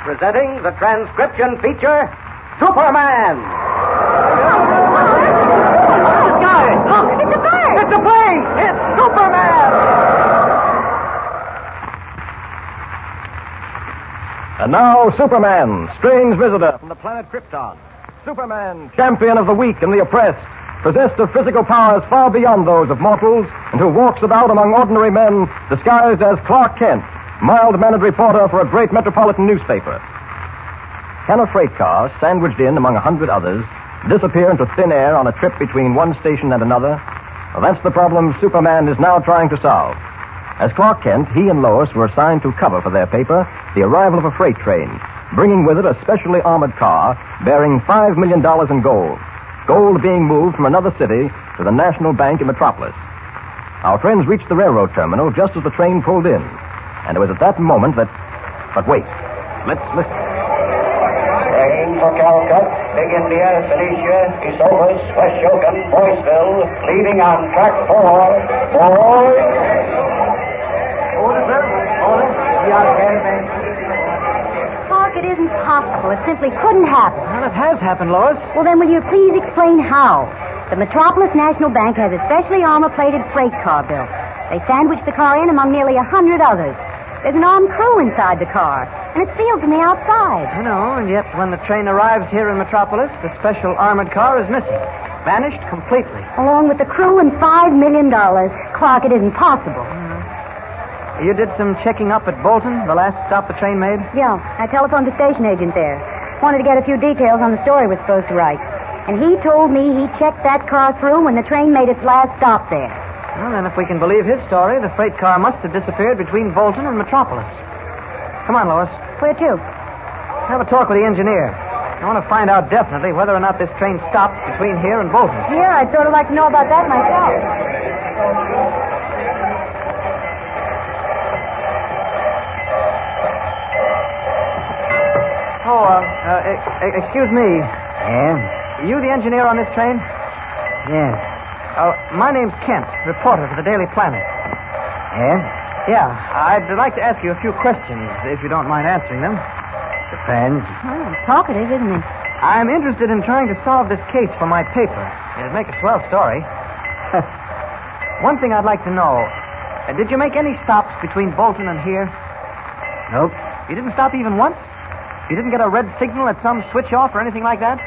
presenting the transcription feature, Superman. Guys, look! It's a bird! It's a plane! It's Superman! And now, Superman, strange visitor from the planet Krypton. Superman, champion of the weak and the oppressed, possessed of physical powers far beyond those of mortals, and who walks about among ordinary men disguised as Clark Kent, mild-mannered reporter for a great metropolitan newspaper. Can a freight car, sandwiched in among 100 others, disappear into thin air on a trip between one station and another? Well, that's the problem Superman is now trying to solve. As Clark Kent, he and Lois were assigned to cover for their paper the arrival of a freight train, bringing with it a specially armored car bearing $5 million in gold. Gold being moved from another city to the National Bank in Metropolis. Our friends reached the railroad terminal just as the train pulled in. And it was at that moment that... But wait. Let's listen. Train for Calcutta, Big India, Phoenicia, Esopus, West Yokan, Boyceville, leaving on track 4. Order, sir. Order. Clark, it isn't possible. It simply couldn't happen. Well, it has happened, Lois. Well, then will you please explain how? The Metropolis National Bank has a specially armor-plated freight car built. They sandwiched the car in among nearly 100 others. There's an armed crew inside the car, and it's sealed from the outside. I know, and yet when the train arrives here in Metropolis, the special armored car is missing. Vanished completely. Along with the crew and $5 million. Clark, it isn't possible. You did some checking up at Bolton, the last stop the train made? Yeah, I telephoned the station agent there. Wanted to get a few details on the story we're supposed to write. And he told me he checked that car through when the train made its last stop there. Well, then if we can believe his story, the freight car must have disappeared between Bolton and Metropolis. Come on, Lois. Where to? Have a talk with the engineer. I want to find out definitely whether or not this train stopped between here and Bolton. Yeah, I'd sort of like to know about that myself. Excuse me. Yeah? You the engineer on this train? Yeah. My name's Kent, reporter for the Daily Planet. Yeah? Yeah, I'd like to ask you a few questions, if you don't mind answering them. Depends. Oh, talkative, isn't he? I'm interested in trying to solve this case for my paper. It'd make a swell story. One thing I'd like to know, did you make any stops between Bolton and here? Nope. You didn't stop even once? You didn't get a red signal at some switch off or anything like that?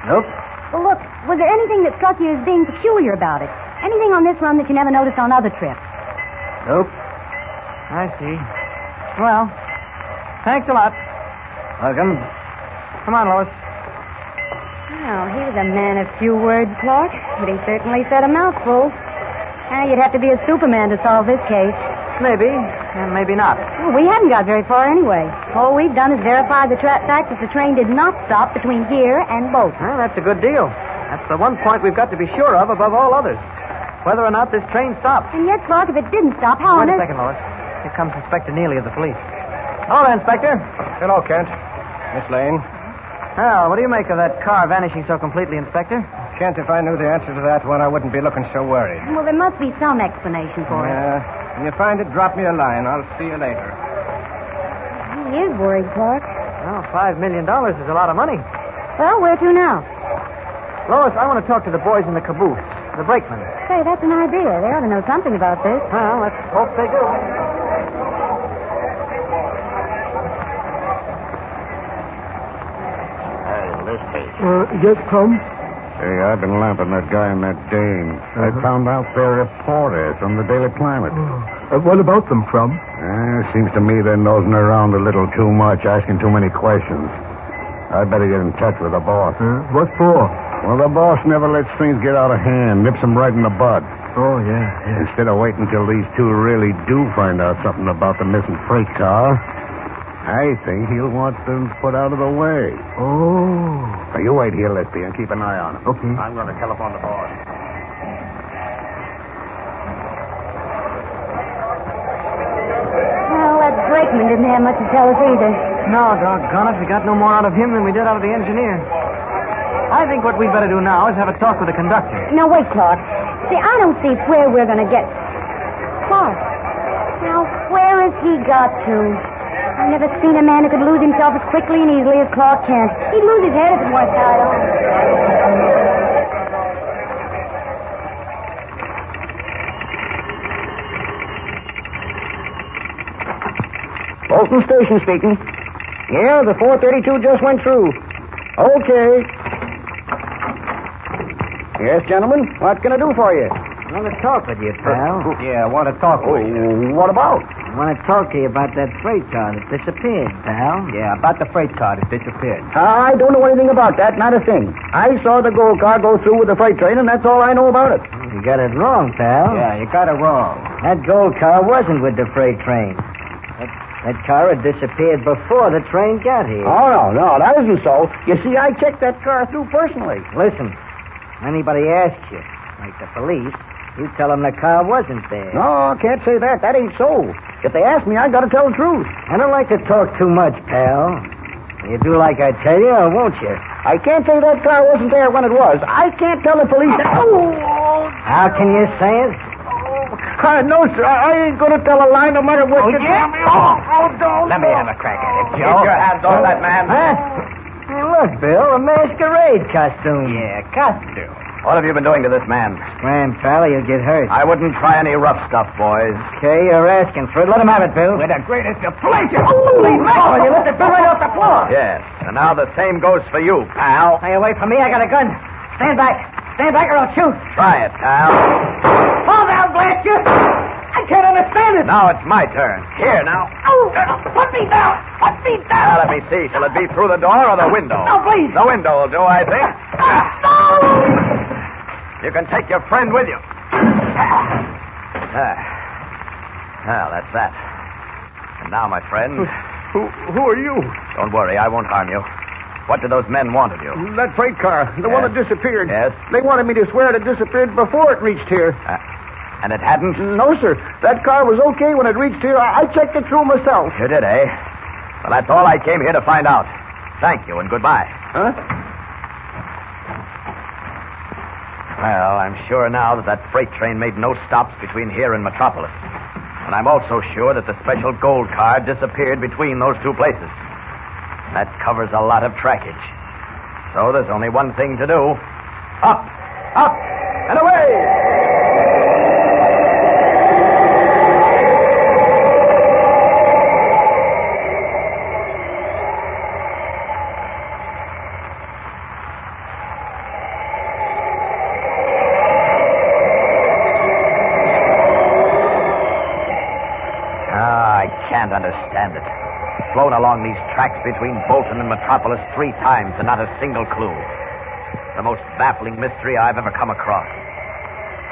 Nope. Well, look, was there anything that struck you as being peculiar about it? Anything on this run that you never noticed on other trips? Nope. I see. Well, thanks a lot. Welcome. Come on, Lois. Well, he was a man of few words, Clark, but he certainly said a mouthful. You'd have to be a Superman to solve this case. Maybe, and maybe not. Well, we haven't got very far anyway. All we've done is verify the fact that the train did not stop between here and Bolton. Well, that's a good deal. That's the one point we've got to be sure of above all others. Whether or not this train stopped. And yet, Clark, if it didn't stop, how on Wait a earth... second, Lois. Here comes Inspector Neely of the police. Hello there, Inspector. Hello, Kent. Miss Lane. Well, what do you make of that car vanishing so completely, Inspector? Kent, if I knew the answer to that one, I wouldn't be looking so worried. Well, there must be some explanation for it. When you find it, drop me a line. I'll see you later. He is worried, Clark. Well, $5 million is a lot of money. Well, where to now? Lois, I want to talk to the boys in the caboose, the brakemen. Say, that's an idea. They ought to know something about this. Well, let's hope they do. This case. Yes, Tom? Hey, I've been lamping that guy and that dame. I found out they're reporters from the Daily Planet. What about them, Crumb? Seems to me they're nosing around a little too much, asking too many questions. I'd better get in touch with the boss. What for? Well, the boss never lets things get out of hand, nips them right in the bud. Oh, yeah. Instead of waiting till these two really do find out something about the missing freight car, I think he'll want them put out of the way. Oh. Now, you wait here, Lispy, and keep an eye on him. Okay. I'm going to telephone the boss. Well, that brakeman didn't have much to tell us either. No, doggone it. We got no more out of him than we did out of the engineer. I think what we'd better do now is have a talk with the conductor. No, wait, Clark. See, I don't see where we're going to get... Clark. Now, where has he got to? I've never seen a man who could lose himself as quickly and easily as Clark Kent. He'd lose his head if it weren't tied on. Bolton Station speaking. Yeah, the 432 just went through. Okay. Yes, gentlemen, what can I do for you? I want to talk with you, pal. Yeah, I want to talk with you. What about? I want to talk to you about that freight car that disappeared, pal. Yeah, about the freight car that disappeared. I don't know anything about that, not a thing. I saw the gold car go through with the freight train, and that's all I know about it. You got it wrong, pal. Yeah, you got it wrong. That gold car wasn't with the freight train. That car had disappeared before the train got here. Oh, no, that isn't so. You see, I checked that car through personally. Listen, anybody asks you, like the police, you tell them the car wasn't there. No, I can't say that. That ain't so. If they ask me, I got to tell the truth. I don't like to talk too much, pal. You do like I tell you, or won't you? I can't say that car wasn't there when it was. I can't tell the police that... Oh! How can you say it? No, sir. I ain't going to tell a lie no matter what you tell me. Don't. Let me have a crack at it, Joe. Get your hands off that man. Huh? Hey, look, Bill, a masquerade costume. Yeah, costume. What have you been doing to this man? Scram, pal, you'll get hurt. I wouldn't try any rough stuff, boys. Okay, you're asking for it. Let him have it, Bill. With the greatest of pleasure. Holy mackerel, you lifted Bill right off the floor. Yes, and now the same goes for you, pal. Stay away from me. I got a gun. Stand back. Stand back or I'll shoot. Try it, pal. Fall down, blast you. I can't understand it. Now it's my turn. Here, now. Oh, put me down. Put me Now, down. let me see. Shall it be through the door or the window? No, please. The window will do, I think. No. You can take your friend with you. Well, that's that. And now, my friend... Who are you? Don't worry, I won't harm you. What did those men want of you? That freight car, the one that disappeared. Yes? They wanted me to swear it had disappeared before it reached here. And it hadn't? No, sir. That car was okay when it reached here. I checked it through myself. You did, eh? Well, that's all I came here to find out. Thank you and goodbye. Huh? Well, I'm sure now that that freight train made no stops between here and Metropolis. And I'm also sure that the special gold car disappeared between those two places. That covers a lot of trackage. So there's only one thing to do. Up, up, and away! I can't understand it. Flown along these tracks between Bolton and Metropolis 3 times and not a single clue. The most baffling mystery I've ever come across.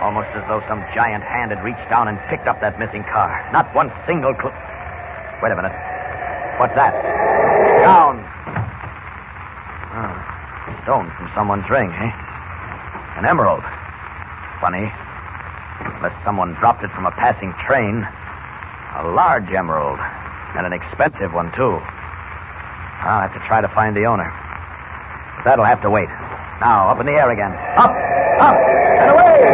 Almost as though some giant hand had reached down and picked up that missing car. Not one single clue. Wait a minute. What's that? Down. Oh, stone from someone's ring, eh? An emerald. Funny. Unless someone dropped it from a passing train. A large emerald. And an expensive one, too. I'll have to try to find the owner. But that'll have to wait. Now, up in the air again. Up, up, and away!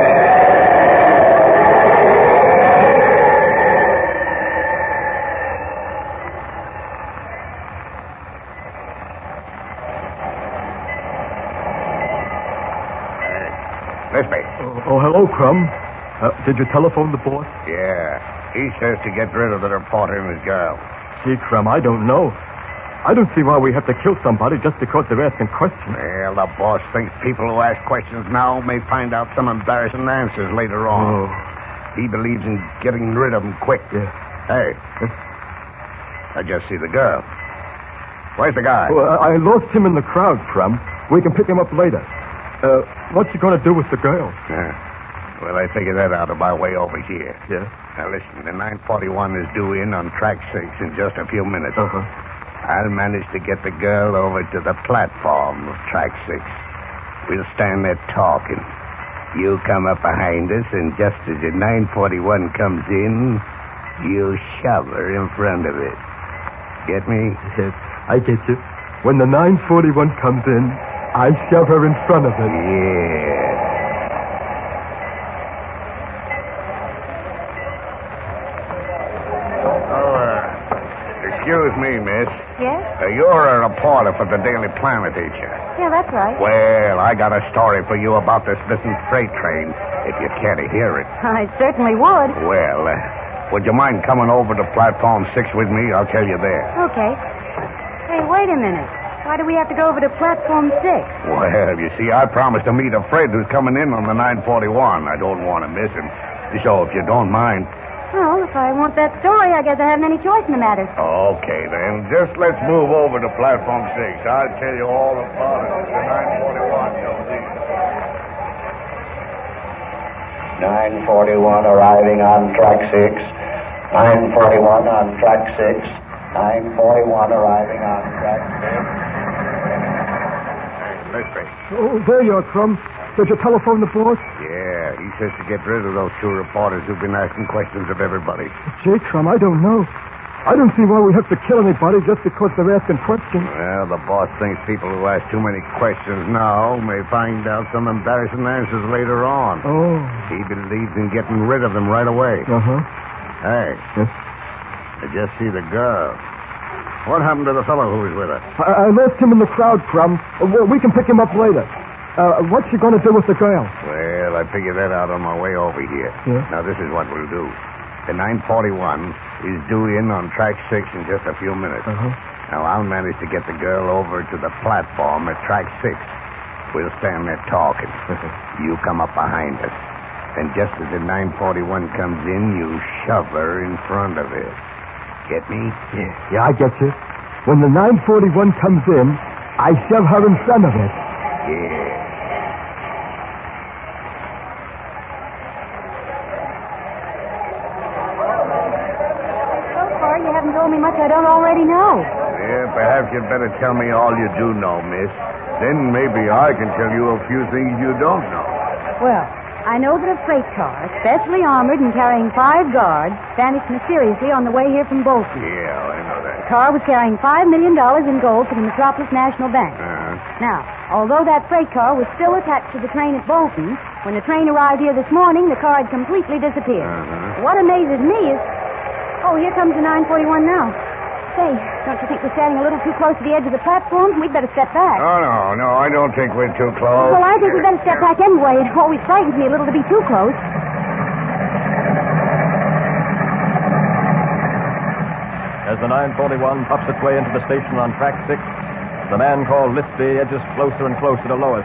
This way. Oh, hello, Crumb. Did you telephone the boss? Yeah. He says to get rid of the reporter and his girl. Gee, Crumb, I don't know. I don't see why we have to kill somebody just because they're asking questions. Well, the boss thinks people who ask questions now may find out some embarrassing answers later on. Oh. He believes in getting rid of them quick. Yeah. Hey. I just see the girl. Where's the guy? Well, I lost him in the crowd, Crumb. We can pick him up later. What's he going to do with the girl? Yeah. Well, I figured that out on my way over here. Yeah? Now, listen, the 941 is due in on track 6 in just a few minutes. Uh-huh. I'll manage to get the girl over to the platform of track 6. We'll stand there talking. You come up behind us, and just as the 941 comes in, you shove her in front of it. Get me? Yes, I get you. When the 941 comes in, I shove her in front of it. Yeah. Excuse me, Yes? You're a reporter for the Daily Planet, ain't you? Yeah, that's right. Well, I got a story for you about this missing freight train, if you care to hear it. I certainly would. Well, would you mind coming over to Platform 6 with me? I'll tell you there. Okay. Hey, wait a minute. Why do we have to go over to Platform 6? Well, you see, I promised to meet a friend who's coming in on the 941. I don't want to miss him. So, if you don't mind... Well, if I want that story, I guess I haven't any choice in the matter. Okay, then. Just let's move over to Platform 6. I'll tell you all about it. The 941 comes in. 941 arriving on track 6. 941 on track 6. 941 arriving on track 6. Let's see. Oh, there you are, Crumb. Did you telephone the boss? Yeah, he says to get rid of those two reporters who've been asking questions of everybody. Gee, Crumb, I don't know. I don't see why we have to kill anybody just because they're asking questions. Well, the boss thinks people who ask too many questions now may find out some embarrassing answers later on. Oh. He believes in getting rid of them right away. Uh-huh. Hey. Yes? I just see the girl. What happened to the fellow who was with her? I left him in the crowd, Crumb. We can pick him up later. What's she going to do with the girl? Well, I figured that out on my way over here. Yeah? Now, this is what we'll do. The 941 is due in on track 6 in just a few minutes. Uh-huh. Now, I'll manage to get the girl over to the platform at track 6. We'll stand there talking. You come up behind us. And just as the 941 comes in, you shove her in front of it. Get me? Yeah, I get you. When the 941 comes in, I shove her in front of it. Yeah. You haven't told me much I don't already know. Yeah, perhaps you'd better tell me all you do know, miss. Then maybe I can tell you a few things you don't know. Well, I know that a freight car, specially armored and carrying 5 guards, vanished mysteriously on the way here from Bolton. Yeah, I know that. The car was carrying $5 million in gold for the Metropolis National Bank. Now, although that freight car was still attached to the train at Bolton, when the train arrived here this morning, the car had completely disappeared. What amazes me is... Oh, here comes the 941 now. Say, don't you think we're standing a little too close to the edge of the platform? We'd better step back. Oh, no, I don't think we're too close. Well, I think we'd better step back anyway. It always frightens me a little to be too close. As the 941 puffs its way into the station on track 6, the man called Lispy edges closer and closer to Lois,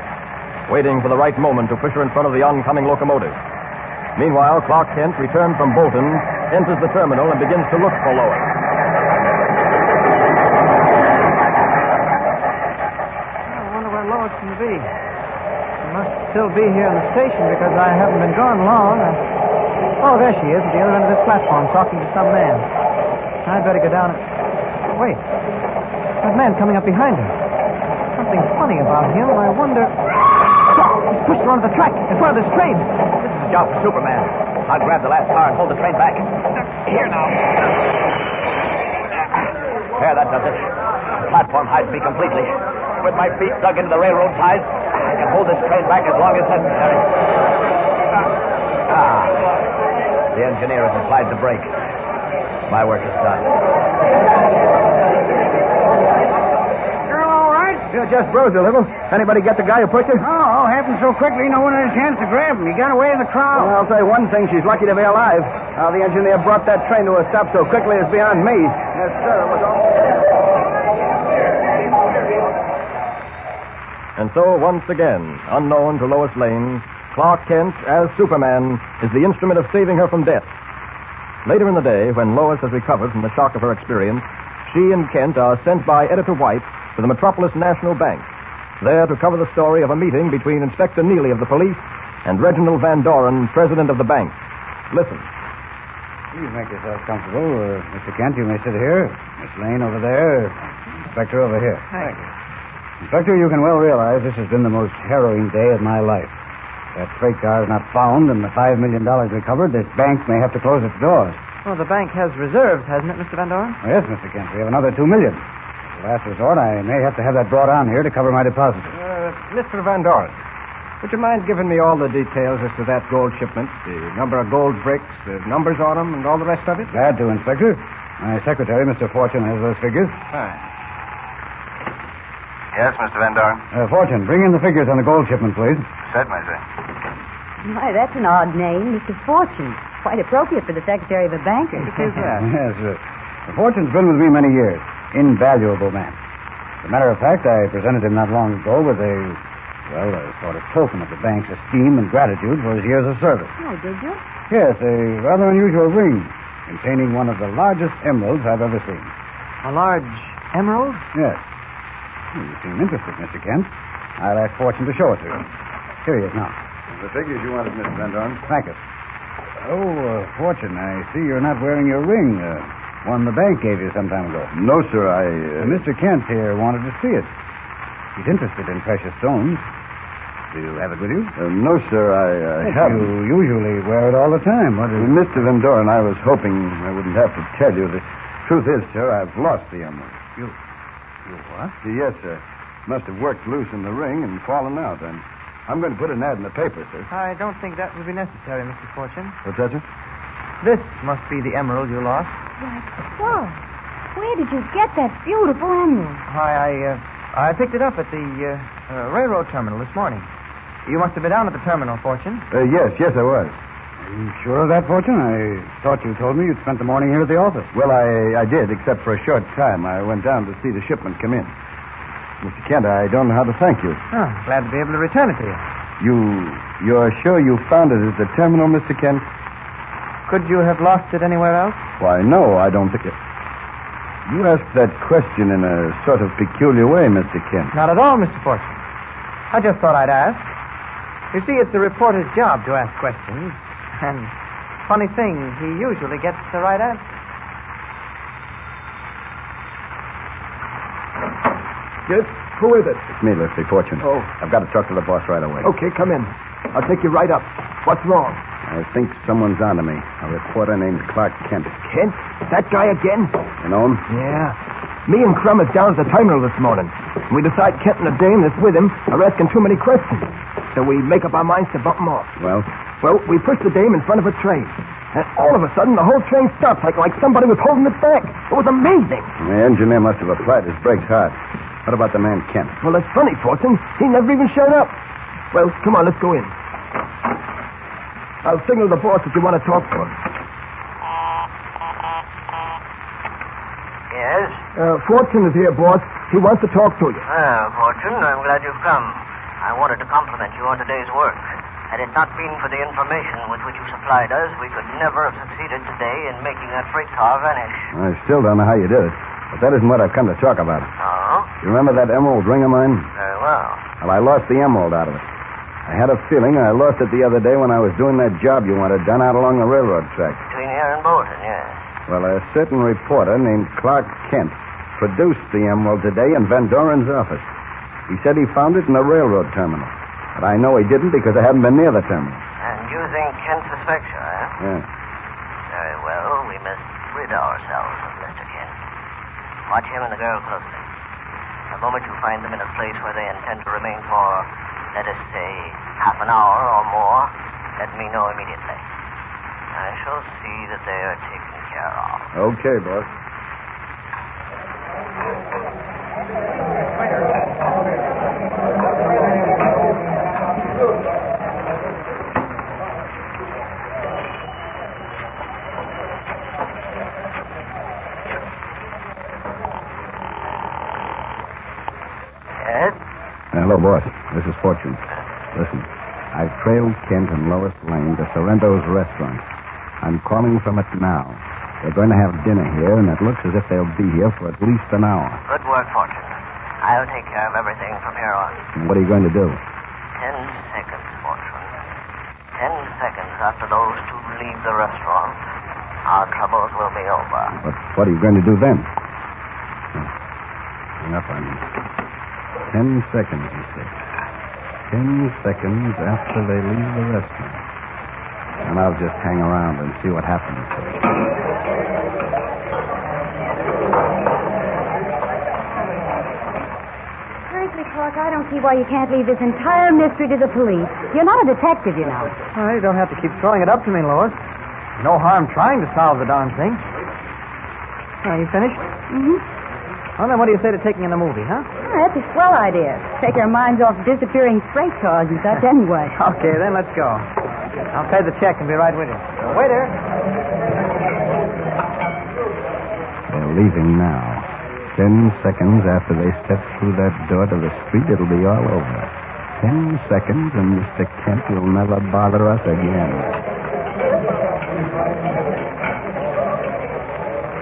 waiting for the right moment to push her in front of the oncoming locomotive. Meanwhile, Clark Kent, returned from Bolton, enters the terminal and begins to look for Lois. I wonder where Lois can be. She must still be here in the station because I haven't been gone long. Oh, there she is at the other end of this platform talking to some man. I'd better go down and... Wait. That man coming up behind her. Something funny about him. I wonder... He's pushed her onto the track in front of this train. This is a job for Superman. I'll grab the last car and hold the train back. Here now. There, that does it. The platform hides me completely. With my feet dug into the railroad ties, I can hold this train back as long as necessary. The engineer has applied the brake. My work is done. You just bruised a little. Anybody get the guy who pushed her? Oh, happened so quickly, no one had a chance to grab him. He got away in the crowd. Well, I'll say one thing. She's lucky to be alive. How the engineer brought that train to a stop so quickly is beyond me. Yes, sir. It was all... And so, once again, unknown to Lois Lane, Clark Kent, as Superman, is the instrument of saving her from death. Later in the day, when Lois has recovered from the shock of her experience, she and Kent are sent by Editor White to the Metropolis National Bank, there to cover the story of a meeting between Inspector Neely of the police and Reginald Van Doren, president of the bank. Listen. Please make yourself comfortable. Mr. Kent, you may sit here. Miss Lane over there. Inspector over here. Thank you. Inspector, you can well realize this has been the most harrowing day of my life. That freight car is not found and the $5 million recovered, this bank may have to close its doors. Well, the bank has reserves, hasn't it, Mr. Van Doren? Oh, yes, Mr. Kent. We have another $2 million. Last resort, I may have to have that brought on here to cover my deposit. Mr. Van Doren, would you mind giving me all the details as to that gold shipment? The number of gold bricks, the numbers on them, and all the rest of it? Glad to, Inspector. My secretary, Mr. Fortune, has those figures. Fine. Yes, Mr. Van Doren? Fortune, bring in the figures on the gold shipment, please. Certainly, sir. Why, that's an odd name, Mr. Fortune. Quite appropriate for the secretary of a bank. It is that. Yes, Fortune's been with me many years. Invaluable man. As a matter of fact, I presented him not long ago with a sort of token of the bank's esteem and gratitude for his years of service. Oh, did you? Yes, a rather unusual ring containing one of the largest emeralds I've ever seen. A large emerald? Yes. You seem interested, Mr. Kent. I'll ask Fortune to show it to you. Here he is now. The figures you wanted, Mr. Van Doren. Thank you. Oh, Fortune, I see you're not wearing your ring. One the bank gave you some time ago. No, sir, Mr. Kent here wanted to see it. He's interested in precious stones. Do you have it with you? No, sir, I haven't. You usually wear it all the time. What is Mr. Van Doren, I was hoping I wouldn't have to tell you. The truth is, sir, I've lost the emerald. You what? Yes, sir. Must have worked loose in the ring and fallen out. And I'm going to put an ad in the paper, sir. I don't think that would be necessary, Mr. Fortune. What's that, sir? This must be the emerald you lost. Why, so. Where did you get that beautiful emerald? Why, I picked it up at the railroad terminal this morning. You must have been down at the terminal, Fortune. Yes, I was. Are you sure of that, Fortune? I thought you told me you'd spent the morning here at the office. Well, I did, except for a short time. I went down to see the shipment come in. Mr. Kent, I don't know how to thank you. Oh, glad to be able to return it to you. You're sure you found it at the terminal, Mr. Kent? Could you have lost it anywhere else? Why, no, I don't think it. You asked that question in a sort of peculiar way, Mr. Kent. Not at all, Mr. Fortune. I just thought I'd ask. You see, it's the reporter's job to ask questions. And funny thing, he usually gets the right answer. Yes? Who is it? It's me, Leslie Fortune. Oh. I've got to talk to the boss right away. Okay, come in. I'll take you right up. What's wrong? I think someone's onto me. A reporter named Clark Kent. Kent? That guy again? You know him? Yeah. Me and Crum is down at the terminal this morning. We decide Kent and the dame that's with him are asking too many questions. So we make up our minds to bump them off. Well, we pushed the dame in front of a train. And all of a sudden, the whole train stopped like somebody was holding it back. It was amazing. the engineer must have applied his brakes hard. What about the man, Kent? Well, that's funny, Fortune. He never even showed up. Well, come on, let's go in. I'll signal the boss if you want to talk to him. Yes? Fortune is here, boss. He wants to talk to you. Fortune, I'm glad you've come. I wanted to compliment you on today's work. Had it not been for the information with which you supplied us, we could never have succeeded today in making that freight car vanish. I still don't know how you did it. But that isn't what I've come to talk about. Oh? You remember that emerald ring of mine? Very well. Well, I lost the emerald out of it. I had a feeling I lost it the other day when I was doing that job you wanted done out along the railroad track. Between here and Bolton, yes. Well, a certain reporter named Clark Kent produced the emerald today in Van Doren's office. He said he found it in the railroad terminal. But I know he didn't because I haven't been near the terminal. And using Kent's suspect you, eh? Yeah. Very well. We must rid ourselves of Mr. Kent. Watch him and the girl closely. The moment you find them in a place where they intend to remain for, let us say, half an hour or more, let me know immediately. I shall see that they are taken care of. Okay, boss. Yes? Hello, boss. This is Fortune. Listen, I've trailed Kent and Lois Lane to Sorrento's restaurant. I'm calling from it now. They're going to have dinner here, and it looks as if they'll be here for at least an hour. Good work, Fortune. I'll take care of everything from here on. And what are you going to do? 10 seconds, Fortune. 10 seconds after those two leave the restaurant, our troubles will be over. But what are you going to do then? Hang up on me. 10 seconds, you say. 10 seconds after they leave the restaurant. And I'll just hang around and see what happens. Frankly, Clark, I don't see why you can't leave this entire mystery to the police. You're not a detective, you know. Well, you don't have to keep throwing it up to me, Lois. No harm trying to solve the darn thing. Are you finished? Mm-hmm. Well, then what do you say to taking in a movie, huh? That's a swell idea. Take our minds off disappearing freight cars and such anyway. Okay, then let's go. I'll pay the check and be right with you. Waiter. They're leaving now. 10 seconds after they step through that door to the street, it'll be all over. 10 seconds, and Mr. Kent will never bother us again.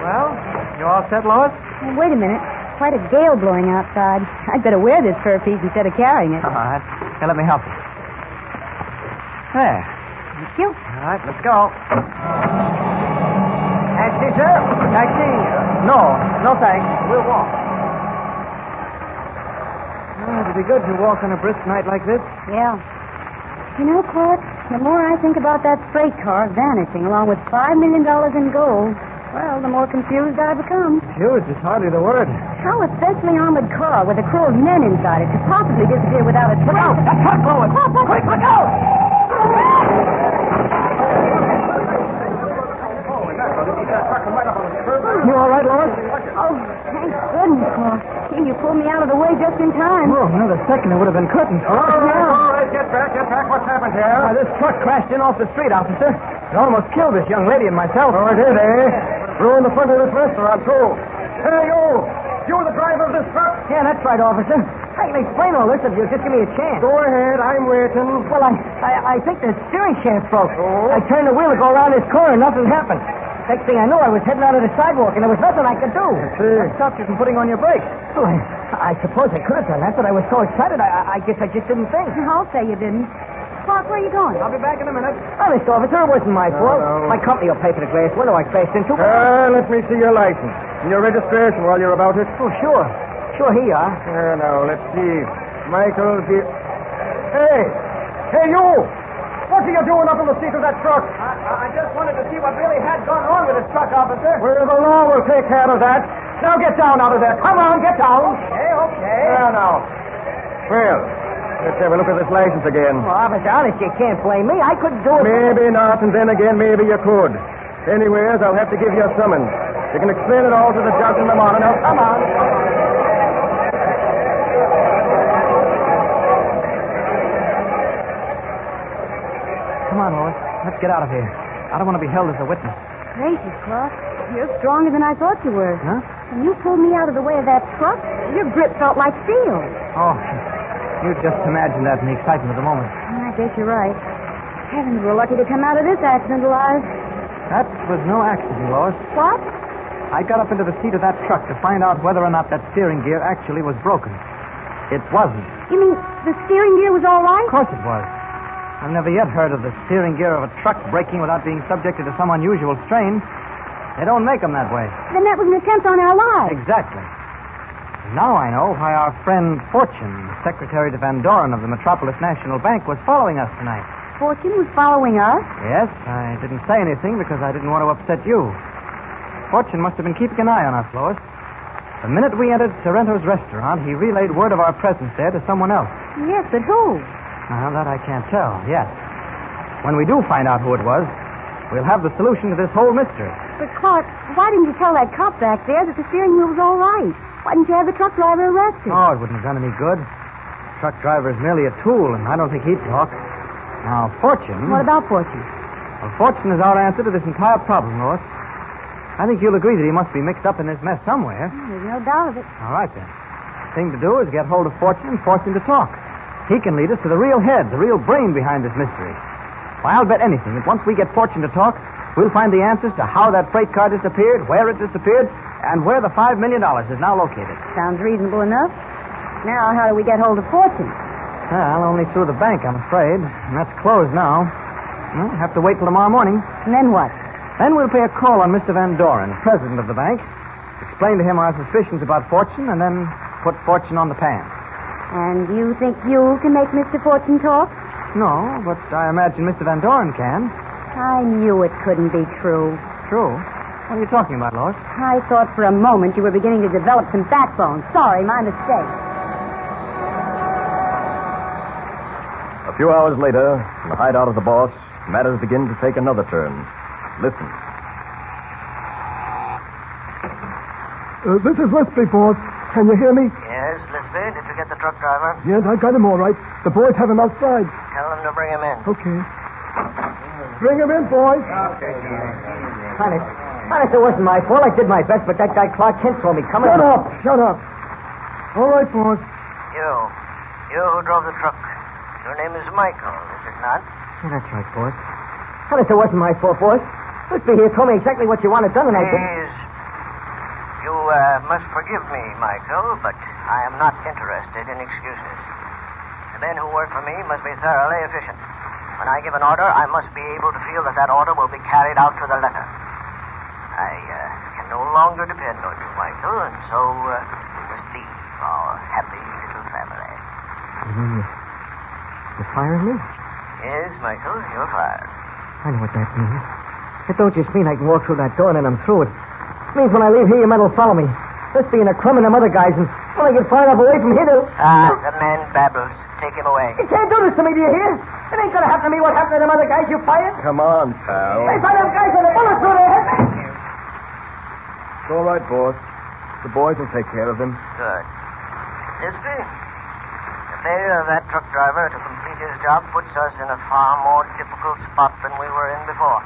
Well, you all set, Lois? Hey, wait a minute. Quite a gale blowing outside. I'd better wear this fur piece instead of carrying it. All right. Here, let me help you. There. Thank you. All right, let's go. Taxi, sir? Taxi? No thanks. We'll walk. Oh, it'd be good to walk on a brisk night like this. Yeah. You know, Clark, the more I think about that freight car vanishing along with $5 million in gold, well, the more confused I become. Confused is hardly the word. How a specially armored car with a crew of men inside it could possibly disappear without a trace? Look out! That truck, Lois! Quick, look out! You all right, Lois? Oh, thank goodness, Clark. Gee, you pulled me out of the way just in time. Oh, another second, it would have been curtains. All right, get back. What's happened here? This truck crashed in off the street, officer. It almost killed this young lady and myself. Oh, it did, eh? Ruined the front of this restaurant, too. Hey, you! You're the driver of this truck? Yeah, that's right, officer. I can explain all this if you'll just give me a chance. Go ahead, I'm waiting. Well, I think the steering shaft broke. Oh? I turned the wheel to go around this corner and nothing happened. Next thing I knew, I was heading out of the sidewalk, and there was nothing I could do. see. I stopped you from putting on your brakes. Well, I suppose I could have done that, but I was so excited, I guess I just didn't think. I'll say you didn't. Clark, where are you going? I'll be back in a minute. Honest, officer, it wasn't my fault. no. My company will pay for the glass window I crashed into. Let me see your license and your registration while you're about it. Oh, sure. Sure, here you are. Now, let's see. Michael D. Hey, you! What are you doing up in the seat of that truck? I just wanted to see what really had gone on with this truck, officer. Well, the law will take care of that. Now get down out of there. Come on, get down. Okay. Now. Well, let's have a look at this license again. Well, officer, honest, you can't blame me. I couldn't do it. Maybe not, and then again, maybe you could. Anyways, I'll have to give you a summons. You can explain it all to the judge in the morning. Now, come on. Come on, Lois. Let's get out of here. I don't want to be held as a witness. Gracious, Clark. You're stronger than I thought you were. Huh? When you pulled me out of the way of that truck, your grip felt like steel. Oh, you just imagine that in the excitement of the moment. I guess you're right. Heavens, we're lucky to come out of this accident alive. That was no accident, Lois. What? I got up into the seat of that truck to find out whether or not that steering gear actually was broken. It wasn't. You mean the steering gear was all right? Of course it was. I've never yet heard of the steering gear of a truck breaking without being subjected to some unusual strain. They don't make them that way. Then that was an attempt on our lives. Exactly. Now I know why our friend Fortune, Secretary to Van Doren of the Metropolis National Bank, was following us tonight. Fortune was following us? Yes, I didn't say anything because I didn't want to upset you. Fortune must have been keeping an eye on us, Lois. The minute we entered Sorrento's restaurant, he relayed word of our presence there to someone else. Yes, but who? Well, that I can't tell yet. When we do find out who it was, we'll have the solution to this whole mystery. But, Clark, why didn't you tell that cop back there that the steering wheel was all right? Why didn't you have the truck driver arrested? Oh, it wouldn't have done any good. The truck driver is merely a tool, and I don't think he'd talk. Now, Fortune... What about Fortune? Well, Fortune is our answer to this entire problem, Lois. I think you'll agree that he must be mixed up in this mess somewhere. There's no doubt of it. All right, then. The thing to do is get hold of Fortune and force him to talk. He can lead us to the real head, the real brain behind this mystery. Why, I'll bet anything that once we get Fortune to talk, we'll find the answers to how that freight car disappeared, where it disappeared, and where the $5 million is now located. Sounds reasonable enough. Now, how do we get hold of Fortune? Well, only through the bank, I'm afraid. And that's closed now. We'll have to wait till tomorrow morning. And then what? Then we'll pay a call on Mr. Van Doren, president of the bank, explain to him our suspicions about Fortune, and then put Fortune on the pan. And you think you can make Mr. Fortune talk? No, but I imagine Mr. Van Doren can. I knew it couldn't be true. True? What are you talking about, Lois? I thought for a moment you were beginning to develop some backbone. Sorry, my mistake. A few hours later, in the hideout of the boss, matters begin to take another turn. Listen. This is Lisby, boss. Can you hear me? Yes, Lisby, did you get the truck driver? Yes, I got him all right. The boys have him outside. Tell them to bring him in. Okay. Bring him in, boys. Honest, it wasn't my fault. I did my best, but that guy Clark Kent saw me coming. Shut up. All right, boss. You who drove the truck. Your name is Michael, is it not? Yeah, that's right, boss. Honest, it wasn't my fault, boss. Lisby here told me exactly what you wanted done, and I did. Please. You must forgive me, Michael, but I am not interested in excuses. The men who work for me must be thoroughly efficient. When I give an order, I must be able to feel that order will be carried out to the letter. I can no longer depend on you, Michael, and so we must leave our happy little family. You mean you're firing me? Yes, Michael, you're fired. I know what that means. It don't just mean I can walk through that door and then I'm through it. It means when I leave here, you men will follow me. Lisby and a Crumb and them other guys, and when I get far enough away from here, they'll... The man babbles. Take him away. You can't do this to me, do you hear? It ain't gonna happen to me what happened to them other guys you fired. Come on, pal. They find them guys with a bullet through their head. It's all right, boss. The boys will take care of him. Good. Lisby, the failure of that truck driver to complete his job puts us in a far more difficult spot than we were in before.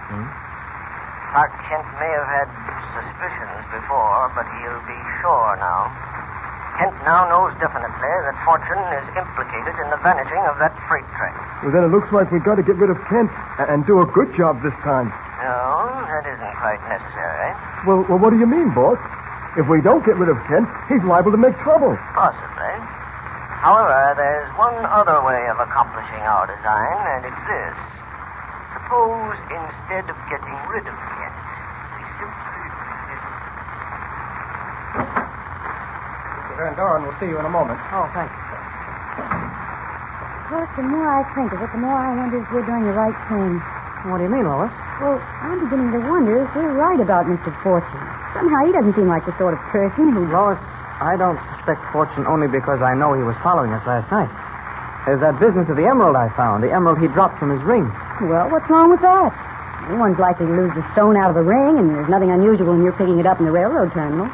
Clark Kent may have had suspicions before, but he'll be sure now. Kent now knows definitely that Fortune is implicated in the vanishing of that freight train. Well, then it looks like we've got to get rid of Kent and do a good job this time. No, that isn't quite necessary. Well, what do you mean, boss? If we don't get rid of Kent, he's liable to make trouble. Possibly. However, there's one other way of accomplishing our design, and it's this. Suppose instead of getting rid of Kent, we simply... Mr. Van Doren will see you in a moment. Oh, thanks. Clark, the more I think of it, the more I wonder if we're doing the right thing. What do you mean, Lois? Well, I'm beginning to wonder if we're right about Mr. Fortune. Somehow he doesn't seem like the sort of person who... Lois, I don't suspect Fortune only because I know he was following us last night. There's that business of the emerald I found, the emerald he dropped from his ring. Well, what's wrong with that? Anyone's likely to lose the stone out of a ring, and there's nothing unusual when you're picking it up in the railroad terminal.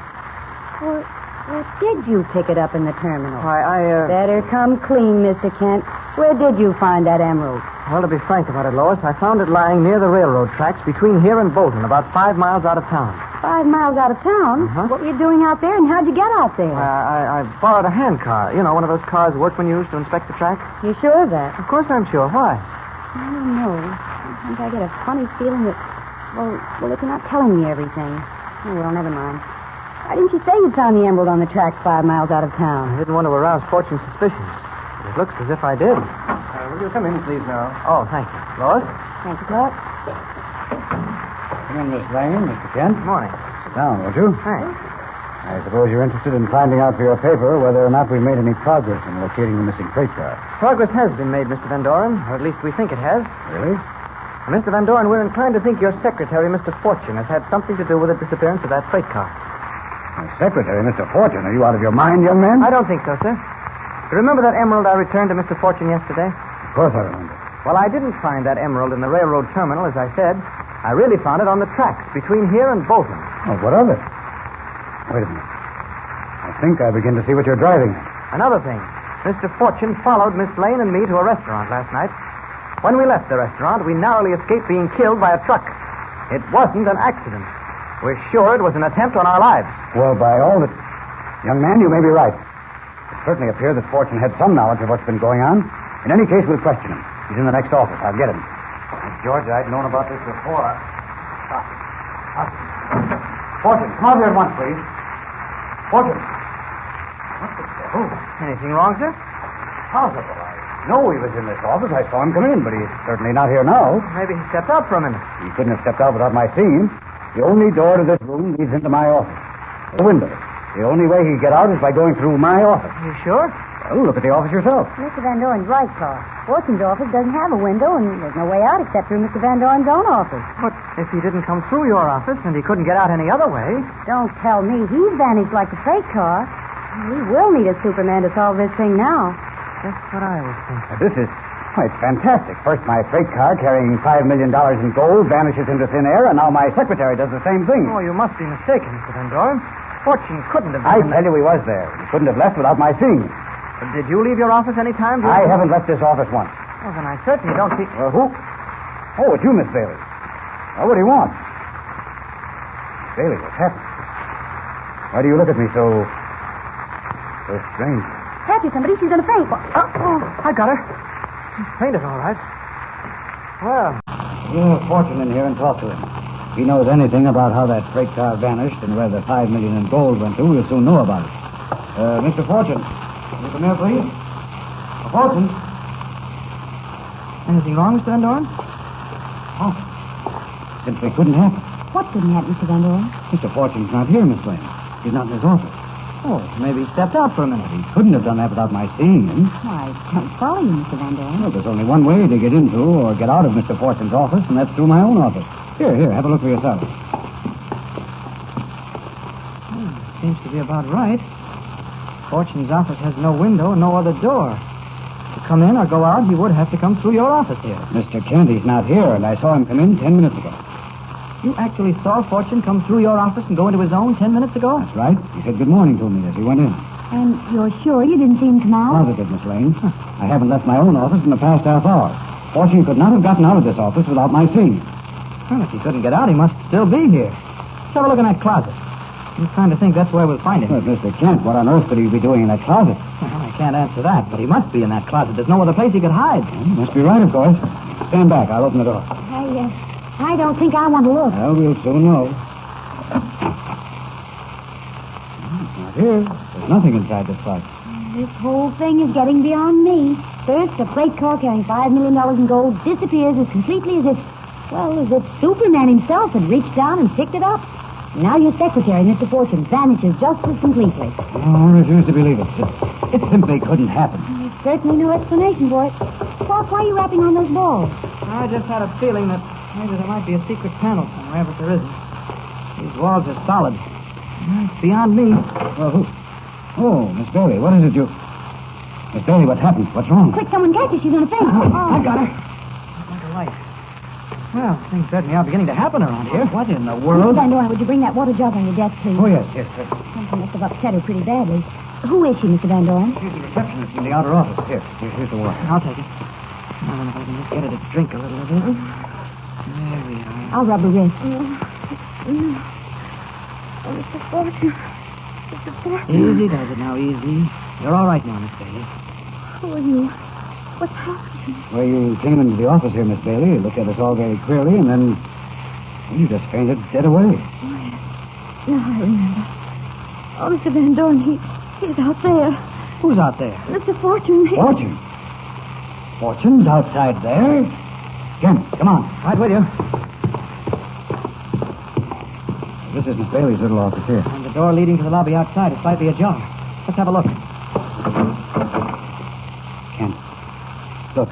Or did you pick it up in the terminal? Better come clean, Mr. Kent. Where did you find that emerald? Well, to be frank about it, Lois, I found it lying near the railroad tracks between here and Bolton, about 5 miles out of town. 5 miles out of town? Uh-huh. What were you doing out there, and how'd you get out there? I borrowed a hand car. You know, one of those cars workmen use to inspect the tracks. You sure of that? Of course I'm sure. Why? I don't know. Sometimes I get a funny feeling that... Well, if you're not telling me everything. Oh, well, never mind. Why didn't you say you'd found the emerald on the tracks 5 miles out of town? I didn't want to arouse Fortune's suspicions. It looks as if I did. Will you come in, please, now? Oh, thank you. Lois? Thank you, Clark. Come in, Miss Lane, Mr. Kent. Good morning. Sit down, won't you? Thanks. I suppose you're interested in finding out for your paper whether or not we've made any progress in locating the missing freight car. Progress has been made, Mr. Van Doren, or at least we think it has. Really? Mr. Van Doren, we're inclined to think your secretary, Mr. Fortune, has had something to do with the disappearance of that freight car. My secretary, Mr. Fortune, are you out of your mind, young man? I don't think so, sir. You remember that emerald I returned to Mr. Fortune yesterday? Of course I remember. Well, I didn't find that emerald in the railroad terminal, as I said. I really found it on the tracks between here and Bolton. Oh, what of it? Wait a minute. I think I begin to see what you're driving at. Another thing. Mr. Fortune followed Miss Lane and me to a restaurant last night. When we left the restaurant, we narrowly escaped being killed by a truck. It wasn't an accident. We're sure it was an attempt on our lives. Well, by all that... Young man, you may be right. It certainly appears that Fortune had some knowledge of what's been going on. In any case, we'll question him. He's in the next office. I'll get him. George, I'd known about this before. Fortune, come out here at once, please. Fortune. What the devil? Anything wrong, sir? Possible. I know he was in this office. I saw him come in, but he's certainly not here now. Maybe he stepped out for a minute. He couldn't have stepped out without my seeing him. The only door to this room leads into my office. The window. The only way he'd get out is by going through my office. You sure? Well, look at the office yourself. Mr. Van Doren's right, Clark. Fortune's office doesn't have a window, and there's no way out except through Mr. Van Doren's own office. But if he didn't come through your office and he couldn't get out any other way... Don't tell me he's vanished like the freight car. We will need a Superman to solve this thing now. Just what I was thinking. This is quite fantastic. First, my freight car carrying $5 million in gold vanishes into thin air, and now my secretary does the same thing. Oh, you must be mistaken, Mr. Van Doren. Fortune couldn't have I been... tell you he was there. He couldn't have left without my seeing him. Did you leave your office any time? I haven't left this office once. Well, then I certainly don't see... Who? Oh, it's you, Miss Bailey. Well, what do you want? Bailey, what's happened? Why do you look at me so strange? Kathy, somebody, she's going to faint. I got her. She's fainted, all right. Well... You'll have Fortune in here and talk to him. If he knows anything about how that freight car vanished and where the $5 million in gold went to, we'll soon know about it. Mr. Fortune, can you come here, please? Fortune. Anything wrong, Mr. Van Doren? Oh. Simply couldn't happen. What couldn't happen, Mr. Van Doren? Mr. Fortune's not here, Miss Lane. He's not in his office. Oh, maybe he stepped out for a minute. He couldn't have done that without my seeing him. Why, I can't follow you, Mr. Van Doren. Well, there's only one way to get into or get out of Mr. Fortune's office, and that's through my own office. Here, have a look for yourself. Seems to be about right. Fortune's office has no window and no other door. To come in or go out, he would have to come through your office here. Mr. Kent, he's not here, and I saw him come in 10 minutes ago. You actually saw Fortune come through your office and go into his own 10 minutes ago? That's right. He said good morning to me as he went in. And you're sure you didn't see him come out? Positive, Miss Lane. I haven't left my own office in the past half hour. Fortune could not have gotten out of this office without my seeing him. Well, if he couldn't get out, he must still be here. Let's have a look in that closet. I'm trying to think that's where we'll find him. But, Mr. Kent, what on earth could he be doing in that closet? Well, I can't answer that, but he must be in that closet. There's no other place he could hide. Well, you must be right, of course. Stand back. I'll open the door. I don't think I want to look. Well, we'll soon know. It's not here. There's nothing inside this closet. This whole thing is getting beyond me. First, a freight car carrying $5 million in gold disappears as completely as if Superman himself had reached down and picked it up. And now your secretary, Mr. Fortune, vanishes just as completely. Oh, I refuse to believe it. It simply couldn't happen. There's certainly no explanation for it. Clark, why are you rapping on those walls? I just had a feeling that maybe there might be a secret panel somewhere, but there isn't. These walls are solid. It's beyond me. Well, who? Oh, Miss Bailey, what is it you... Miss Bailey, what's happened? What's wrong? Quick, someone catch her. She's going to faint. I got her. Like a light. Well, things certainly are beginning to happen around here. What in the world? Mr. Van Doren, would you bring that water jug on your desk, please? Oh, yes. Something must have upset her pretty badly. Who is she, Mr. Van Doren? She's the receptionist in the outer office. Here's the water. I'll take it. I wonder if I can just get her to drink a little of it. There we are. I'll rub her wrist. Oh, Mr. Fortune. Mr. Fortune. Easy does it now, easy. You're all right now, Miss Bailey. Who are you? What's happened? Well, you came into the office here, Miss Bailey. You looked at us all very clearly, and then you just fainted dead away. Oh, yes. Now I remember. Oh, Mr. Van Doren, he's out there. Who's out there? Mr. Fortune. Fortune? Fortune's outside there? Jim, come on. Right with you. This is Miss Bailey's little office here. And the door leading to the lobby outside is slightly ajar. Let's have a look. Kent, look.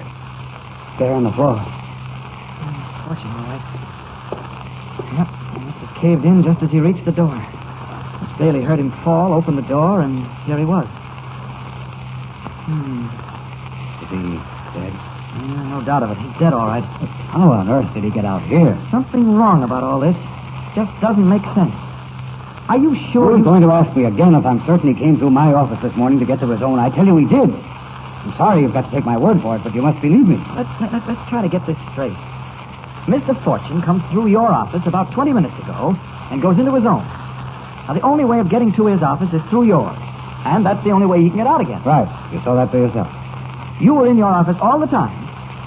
There on the floor. Fortune, all right. Yep, he must have caved in just as he reached the door. Miss Bailey heard him fall, opened the door, and here he was. Is he dead? No doubt of it. He's dead, all right. How on earth did he get out here? Something wrong about all this. Just doesn't make sense. Are you sure? You're going to ask me again if I'm certain he came through my office this morning to get to his own. I tell you he did. I'm sorry you've got to take my word for it, but you must believe me. Let's try to get this straight. Mr. Fortune comes through your office about 20 minutes ago and goes into his own. Now, the only way of getting to his office is through yours. And that's the only way he can get out again. Right. You saw that for yourself. You were in your office all the time,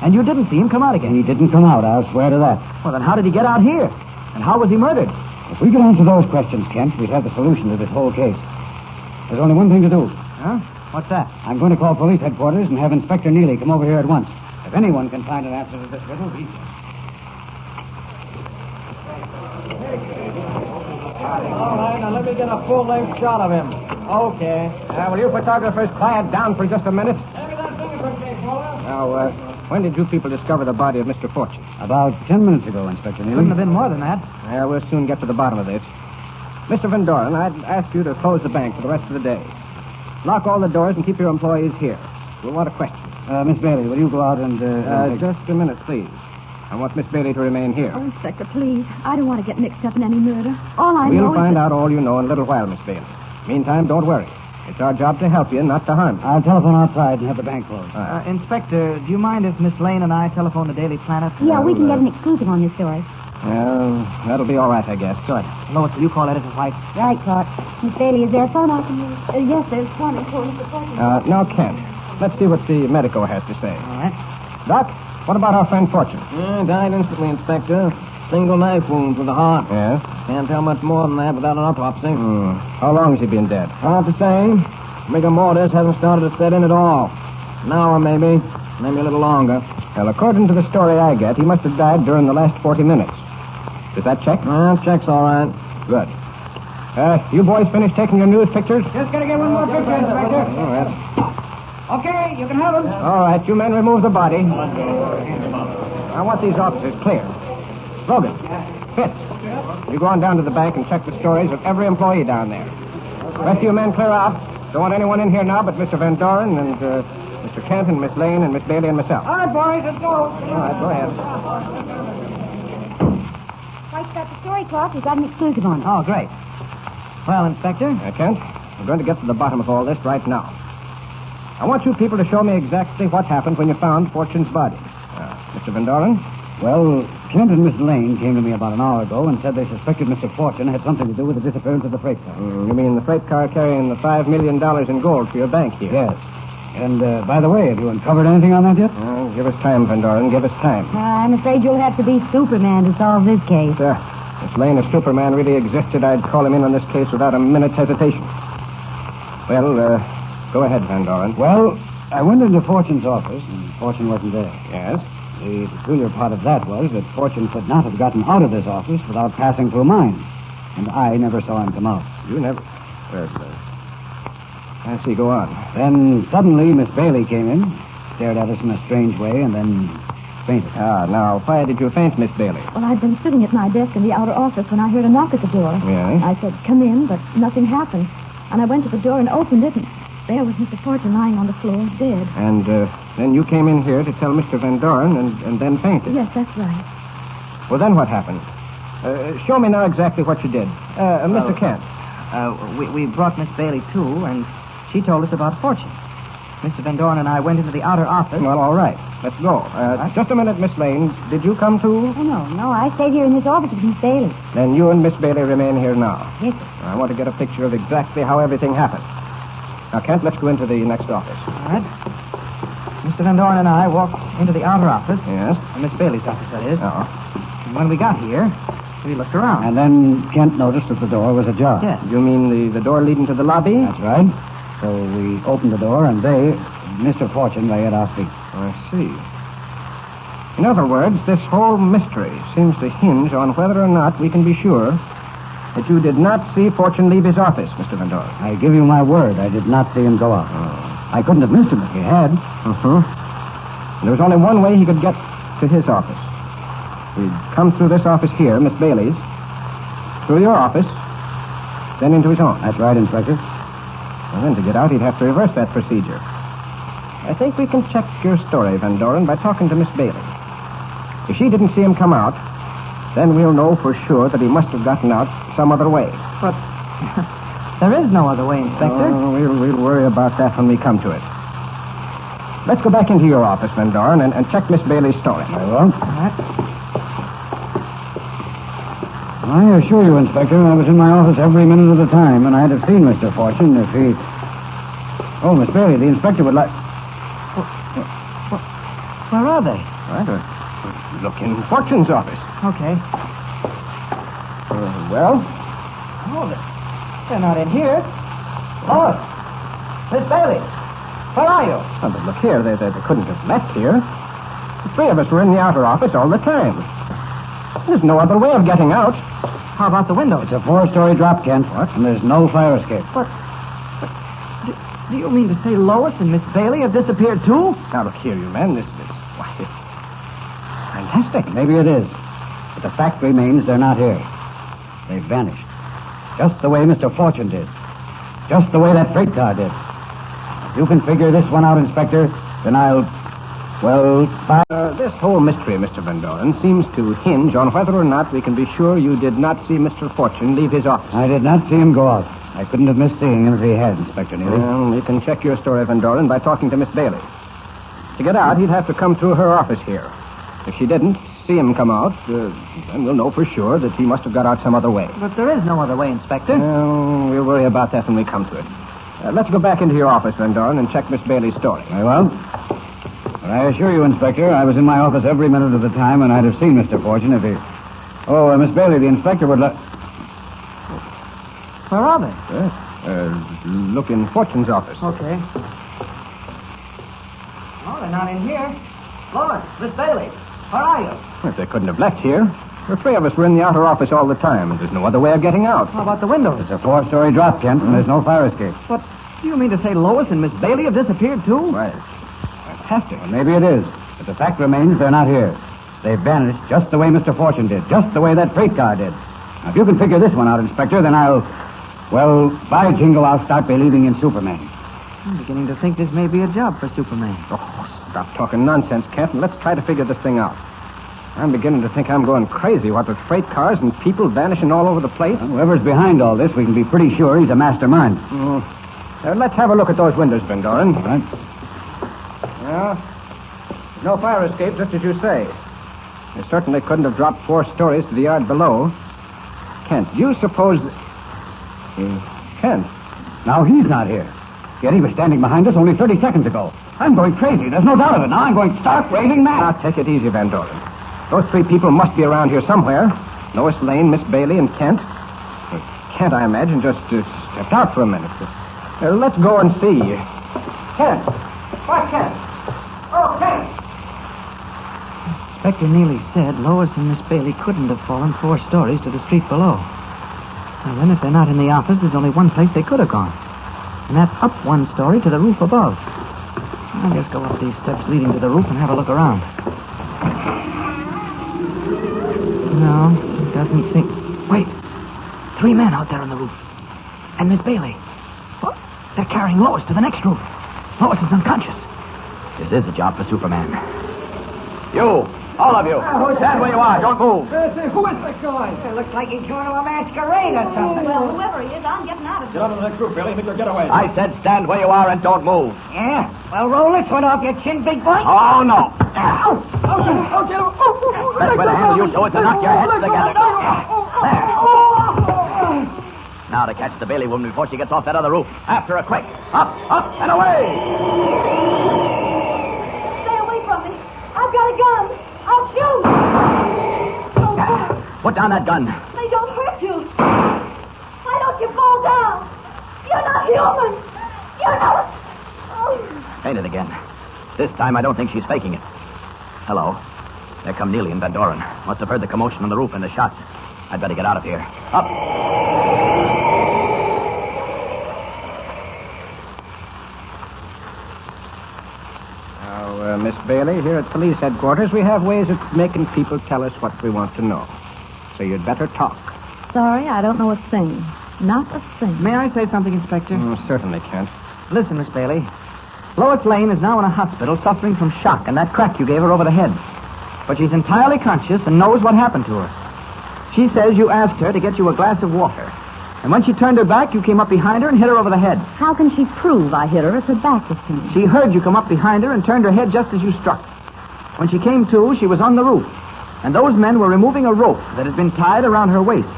and you didn't see him come out again. He didn't come out, I'll swear to that. Well, then how did he get out here? And how was he murdered? If we could answer those questions, Kent, we'd have the solution to this whole case. There's only one thing to do. Huh? What's that? I'm going to call police headquarters and have Inspector Neely come over here at once. If anyone can find an answer to this riddle, he's... All right, now let me get a full-length shot of him. Okay. Will you photographers quiet down for just a minute? Now, when did you people discover the body of Mr. Fortune? About 10 minutes ago, Inspector Neely. Couldn't have been more than that. Yeah, we'll soon get to the bottom of this. Mr. Van Doren, I'd ask you to close the bank for the rest of the day. Lock all the doors and keep your employees here. We'll want a question. Miss Bailey, will you go out and... Just a minute, please. I want Miss Bailey to remain here. Oh, Inspector, please. I don't want to get mixed up in any murder. All I know We'll is find that... out all you know in a little while, Miss Bailey. Meantime, don't worry. It's our job to help you, not to harm you. I'll telephone outside and have the bank closed. Inspector, do you mind if Miss Lane and I telephone the Daily Planet? Yeah, we can get an exclusive on this story. Well, that'll be all right, I guess. Good. Lois, will you call Editor White? Right, Clark. Miss Bailey, is there a phone I can use? Yes, there's one in for Mr. Fortune. Now, Kent, let's see what the medico has to say. All right. Doc, what about our friend Fortune? Died instantly, Inspector. Single knife wound to the heart. Yes? Can't tell much more than that without an autopsy. How long has he been dead? Hard to say. Rigor mortis hasn't started to set in at all. An hour, maybe a little longer. Well, according to the story I get, he must have died during the last 40 minutes. Does that check? Check's all right. Good. You boys finished taking your news pictures? Just gotta get one more picture, Inspector. All right. Okay, you can have them. All right, you men remove the body. I want these officers clear. Logan, Fitz, you go on down to the bank and check the stories of every employee down there. The rest of you men clear out. Don't want anyone in here now but Mr. Van Doren and Mr. Kent and Miss Lane and Miss Bailey and myself. All right, boys, let's go. All right, go ahead. White's got the story, Clark. We've got an exclusive on it. Oh, great. Well, Inspector? Kent, we're going to get to the bottom of all this right now. I want you people to show me exactly what happened when you found Fortune's body. Mr. Van Doren? Well, Kent and Miss Lane came to me about an hour ago and said they suspected Mr. Fortune had something to do with the disappearance of the freight car. You mean the freight car carrying the $5 million in gold for your bank here? Yes. And, by the way, have you uncovered anything on that yet? Give us time, Van Doren. Give us time. I'm afraid you'll have to be Superman to solve this case. If Lane or Superman really existed, I'd call him in on this case without a minute's hesitation. Well, go ahead, Van Doren. Well, I went into Fortune's office, and Fortune wasn't there. Yes? The peculiar part of that was that Fortune could not have gotten out of this office without passing through mine. And I never saw him come out. You never... I see. Go on. Then suddenly Miss Bailey came in, stared at us in a strange way, and then fainted. Now, why did you faint, Miss Bailey? Well, I'd been sitting at my desk in the outer office when I heard a knock at the door. Yes? I said, come in, but nothing happened. And I went to the door and opened it, and there was Mr. Fortune lying on the floor, dead. And then you came in here to tell Mr. Van Doren and then fainted. Yes, that's right. Well, then what happened? Show me now exactly what you did. Mr. Kent. We brought Miss Bailey, too, and she told us about Fortune. Mr. Van Doren and I went into the outer office. Well, all right. Let's go. Just a minute, Miss Lane. Did you come, too? Oh, no. I stayed here in this office with Miss Bailey. Then you and Miss Bailey remain here now. Yes, sir. I want to get a picture of exactly how everything happened. Now, Kent, let's go into the next office. All right. Mr. Van Doren and I walked into the outer office. Yes? Miss Bailey's office, that is. Oh. And when we got here, we looked around. And then Kent noticed that the door was ajar. Yes. You mean the door leading to the lobby? That's right. So we opened the door, and Mr. Fortune, lay at our feet. I see. In other words, this whole mystery seems to hinge on whether or not we can be sure that you did not see Fortune leave his office, Mr. Van Doren. I give you my word, I did not see him go out. I couldn't have missed him if he had. There was only one way he could get to his office. He'd come through this office here, Miss Bailey's, through your office, then into his own. That's right, Inspector. And then to get out, he'd have to reverse that procedure. I think we can check your story, Van Doren, by talking to Miss Bailey. If she didn't see him come out, then we'll know for sure that he must have gotten out some other way. But there is no other way, Inspector. We'll worry about that when we come to it. Let's go back into your office, Van Doren, and check Miss Bailey's story. Very well. All right. I assure you, Inspector, I was in my office every minute of the time, and I'd have seen Mr. Fortune if he... Oh, Miss Bailey, the inspector would like... Where are they? Right. Look in Fortune's office. Okay. Well? Oh, they're not in here. Lois! Miss Bailey! Where are you? Oh, but look here, they couldn't have left here. The three of us were in the outer office all the time. There's no other way of getting out. How about the windows? It's a 4-story drop, Kent. What? And there's no fire escape. But do you mean to say Lois and Miss Bailey have disappeared, too? Now, look here, you men. Why, it's fantastic. Maybe it is. But the fact remains they're not here. They've vanished. Just the way Mr. Fortune did. Just the way that freight car did. If you can figure this one out, Inspector, then I'll... Well, This whole mystery, Mr. Van Doren, seems to hinge on whether or not we can be sure you did not see Mr. Fortune leave his office. I did not see him go out. I couldn't have missed seeing him if he had, Inspector Neely. Well, you can check your story, Van Doren, by talking to Miss Bailey. To get out, he'd have to come through her office here. If she didn't see him come out, then we'll know for sure that he must have got out some other way. But there is no other way, Inspector. We'll worry about that when we come to it. Let's go back into your office, Van Doren, and check Miss Bailey's story. Very well. But I assure you, Inspector, I was in my office every minute of the time, and I'd have seen Mr. Fortune if he... Oh, Miss Bailey, the inspector would let... Where are they? Look in Fortune's office. Okay. Oh, they're not in here. Lois, Miss Bailey, where are you? Well, if they couldn't have left here. The three of us were in the outer office all the time. There's no other way of getting out. How about the windows? It's a 4-story drop, Kent, and there's no fire escape. But do you mean to say Lois and Miss Bailey have disappeared, too? Right. Fantastic. Well, maybe it is. But the fact remains they're not here. They've vanished just the way Mr. Fortune did, just the way that freight car did. Now, if you can figure this one out, Inspector, then I'll... Well, by jingle, I'll start believing in Superman. I'm beginning to think this may be a job for Superman. Oh, stop talking nonsense, Kent, and let's try to figure this thing out. I'm beginning to think I'm going crazy, what with freight cars and people vanishing all over the place. Well, whoever's behind all this, we can be pretty sure he's a mastermind. Let's have a look at those windows, Van Doren. All right. Well, no fire escape, just as you say. They certainly couldn't have dropped 4 stories to the yard below. Kent, do you suppose... Kent? Now he's not here. Yet he was standing behind us only 30 seconds ago. I'm going crazy. There's no doubt of it. Now I'm going stark raving mad. Now, take it easy, Van Doren. Those 3 people must be around here somewhere. Lois Lane, Miss Bailey, and Kent. Kent, I imagine, just stepped out for a minute. Let's go and see. Kent! Why, Kent? Oh, Kent! Inspector Neely said Lois and Miss Bailey couldn't have fallen 4 stories to the street below. Well, then, if they're not in the office, there's only one place they could have gone. And that's up 1 story to the roof above. I'll just go up these steps leading to the roof and have a look around. No, it doesn't seem... Wait. 3 men out there on the roof. And Miss Bailey. Well, they're carrying Lois to the next roof. Lois is unconscious. This is a job for Superman. You! All of you! Stand where you are. Don't move. Who is that guy? It looks like he's going to a masquerade or something. Well, whoever he is, I'm getting out of here. Get out of the group, Billy. Make your getaway. I said stand where you are and don't move. Yeah? Well, roll this one off your chin, big boy. Oh, no. Okay. Best way to handle you so is to knock your heads together. There. Now to catch the Bailey woman before she gets off that other roof. After her, quick. Up, and away. Stay away from me. I've got a gun. I'll shoot. Put down that gun. They don't hurt you. Why don't you fall down? You're not human. You're not... Oh. Ain't it again. This time I don't think she's faking it. Hello. There come Neely and Van Doren. Must have heard the commotion on the roof and the shots. I'd better get out of here. Up. Now, Miss Bailey, here at police headquarters, we have ways of making people tell us what we want to know. So you'd better talk. Sorry, I don't know a thing. Not a thing. May I say something, Inspector? Certainly, Kent. Listen, Miss Bailey. Lois Lane is now in a hospital suffering from shock and that crack you gave her over the head. But she's entirely conscious and knows what happened to her. She says you asked her to get you a glass of water. And when she turned her back, you came up behind her and hit her over the head. How can she prove I hit her if her back was turned? She heard you come up behind her and turned her head just as you struck. When she came to, she was on the roof. And those men were removing a rope that had been tied around her waist.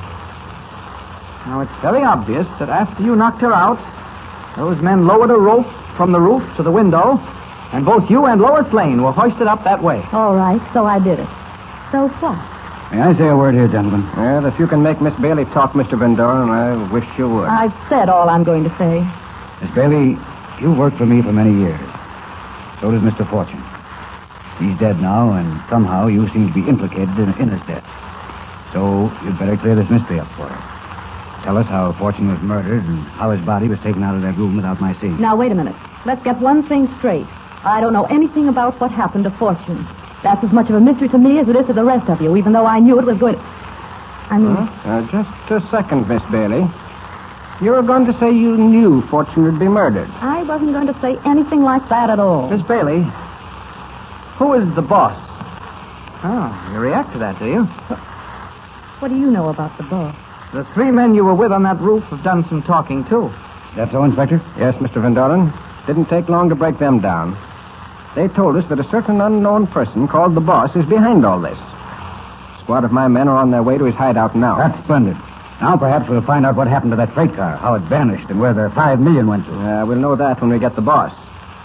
Now, it's very obvious that after you knocked her out, those men lowered a rope from the roof to the window, and both you and Lois Lane were hoisted up that way. All right, so I did it. So what? May I say a word here, gentlemen? Well, if you can make Miss Bailey talk, Mr. Van Doren, I wish you would. I've said all I'm going to say. Miss Bailey, you worked for me for many years. So does Mr. Fortune. He's dead now, and somehow you seem to be implicated in his death. So you'd better clear this mystery up for us. Tell us how Fortune was murdered and how his body was taken out of that room without my seeing. Now, wait a minute. Let's get one thing straight. I don't know anything about what happened to Fortune. That's as much of a mystery to me as it is to the rest of you, even though I knew it was going to... Just a second, Miss Bailey. You were going to say you knew Fortune would be murdered. I wasn't going to say anything like that at all. Miss Bailey, Who is the boss? Oh, you react to that, do you? What do you know about the boss? The three men you were with on that roof have done some talking, too. That's so, Inspector? Yes, Mr. Van Doren. Didn't take long to break them down. They told us that a certain unknown person called the boss is behind all this. A squad of my men are on their way to his hideout now. That's splendid. Now perhaps we'll find out what happened to that freight car, how it vanished, and where the $5 million went to. We'll know that when we get the boss.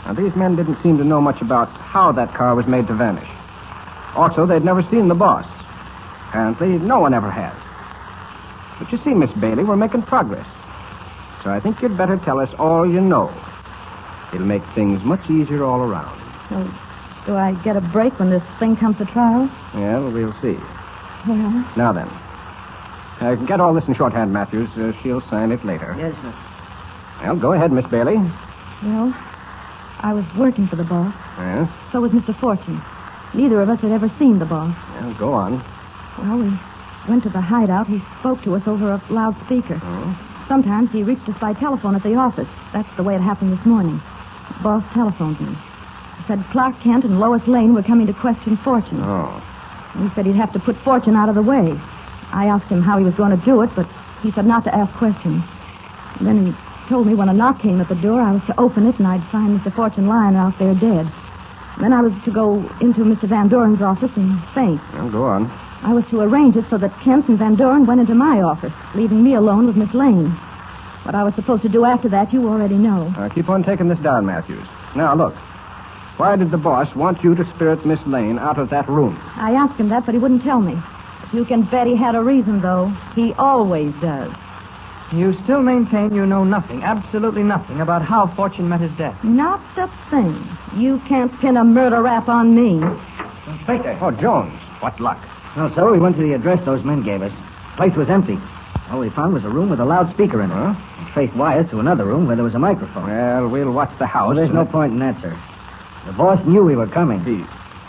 Now, these men didn't seem to know much about how that car was made to vanish. Also, they'd never seen the boss. Apparently, no one ever has. But you see, Miss Bailey, we're making progress. So I think you'd better tell us all you know. It'll make things much easier all around. So, do I get a break when this thing comes to trial? Yeah, well, we'll see. Well, Now then. Get all this in shorthand, Matthews. She'll sign it later. Yes, sir. Well, go ahead, Miss Bailey. well, I was working for the boss. Yes? So was Mr. Fortune. Neither of us had ever seen the boss. Well, go on. Well, we went to the hideout. He spoke to us over a loudspeaker. Oh. Sometimes he reached us by telephone at the office. That's the way it happened this morning. The boss telephoned me. He said Clark Kent and Lois Lane were coming to question Fortune. Oh. And he said he'd have to put Fortune out of the way. I asked him how he was going to do it, but he said not to ask questions. And then he told me when a knock came at the door, I was to open it and I'd find Mr. Fortune lying out there dead. Then I was to go into Mr. Van Doren's office and faint. Well, go on. I was to arrange it so that Kent and Van Doren went into my office, leaving me alone with Miss Lane. What I was supposed to do after that, you already know. Keep on taking this down, Matthews. Now, look. Why did the boss want you to spirit Miss Lane out of that room? I asked him that, but he wouldn't tell me. But you can bet he had a reason, though. He always does. You still maintain you know nothing, absolutely nothing, about how Fortune met his death. Not a thing. You can't pin a murder rap on me. Inspector. Oh, Jones. What luck. Well, sir, we went to the address those men gave us. The place was empty. All we found was a room with a loudspeaker in it. Huh? And traced wires to another room where there was a microphone. Well, we'll watch the house. Well, there's no point in that, sir. The boss knew we were coming.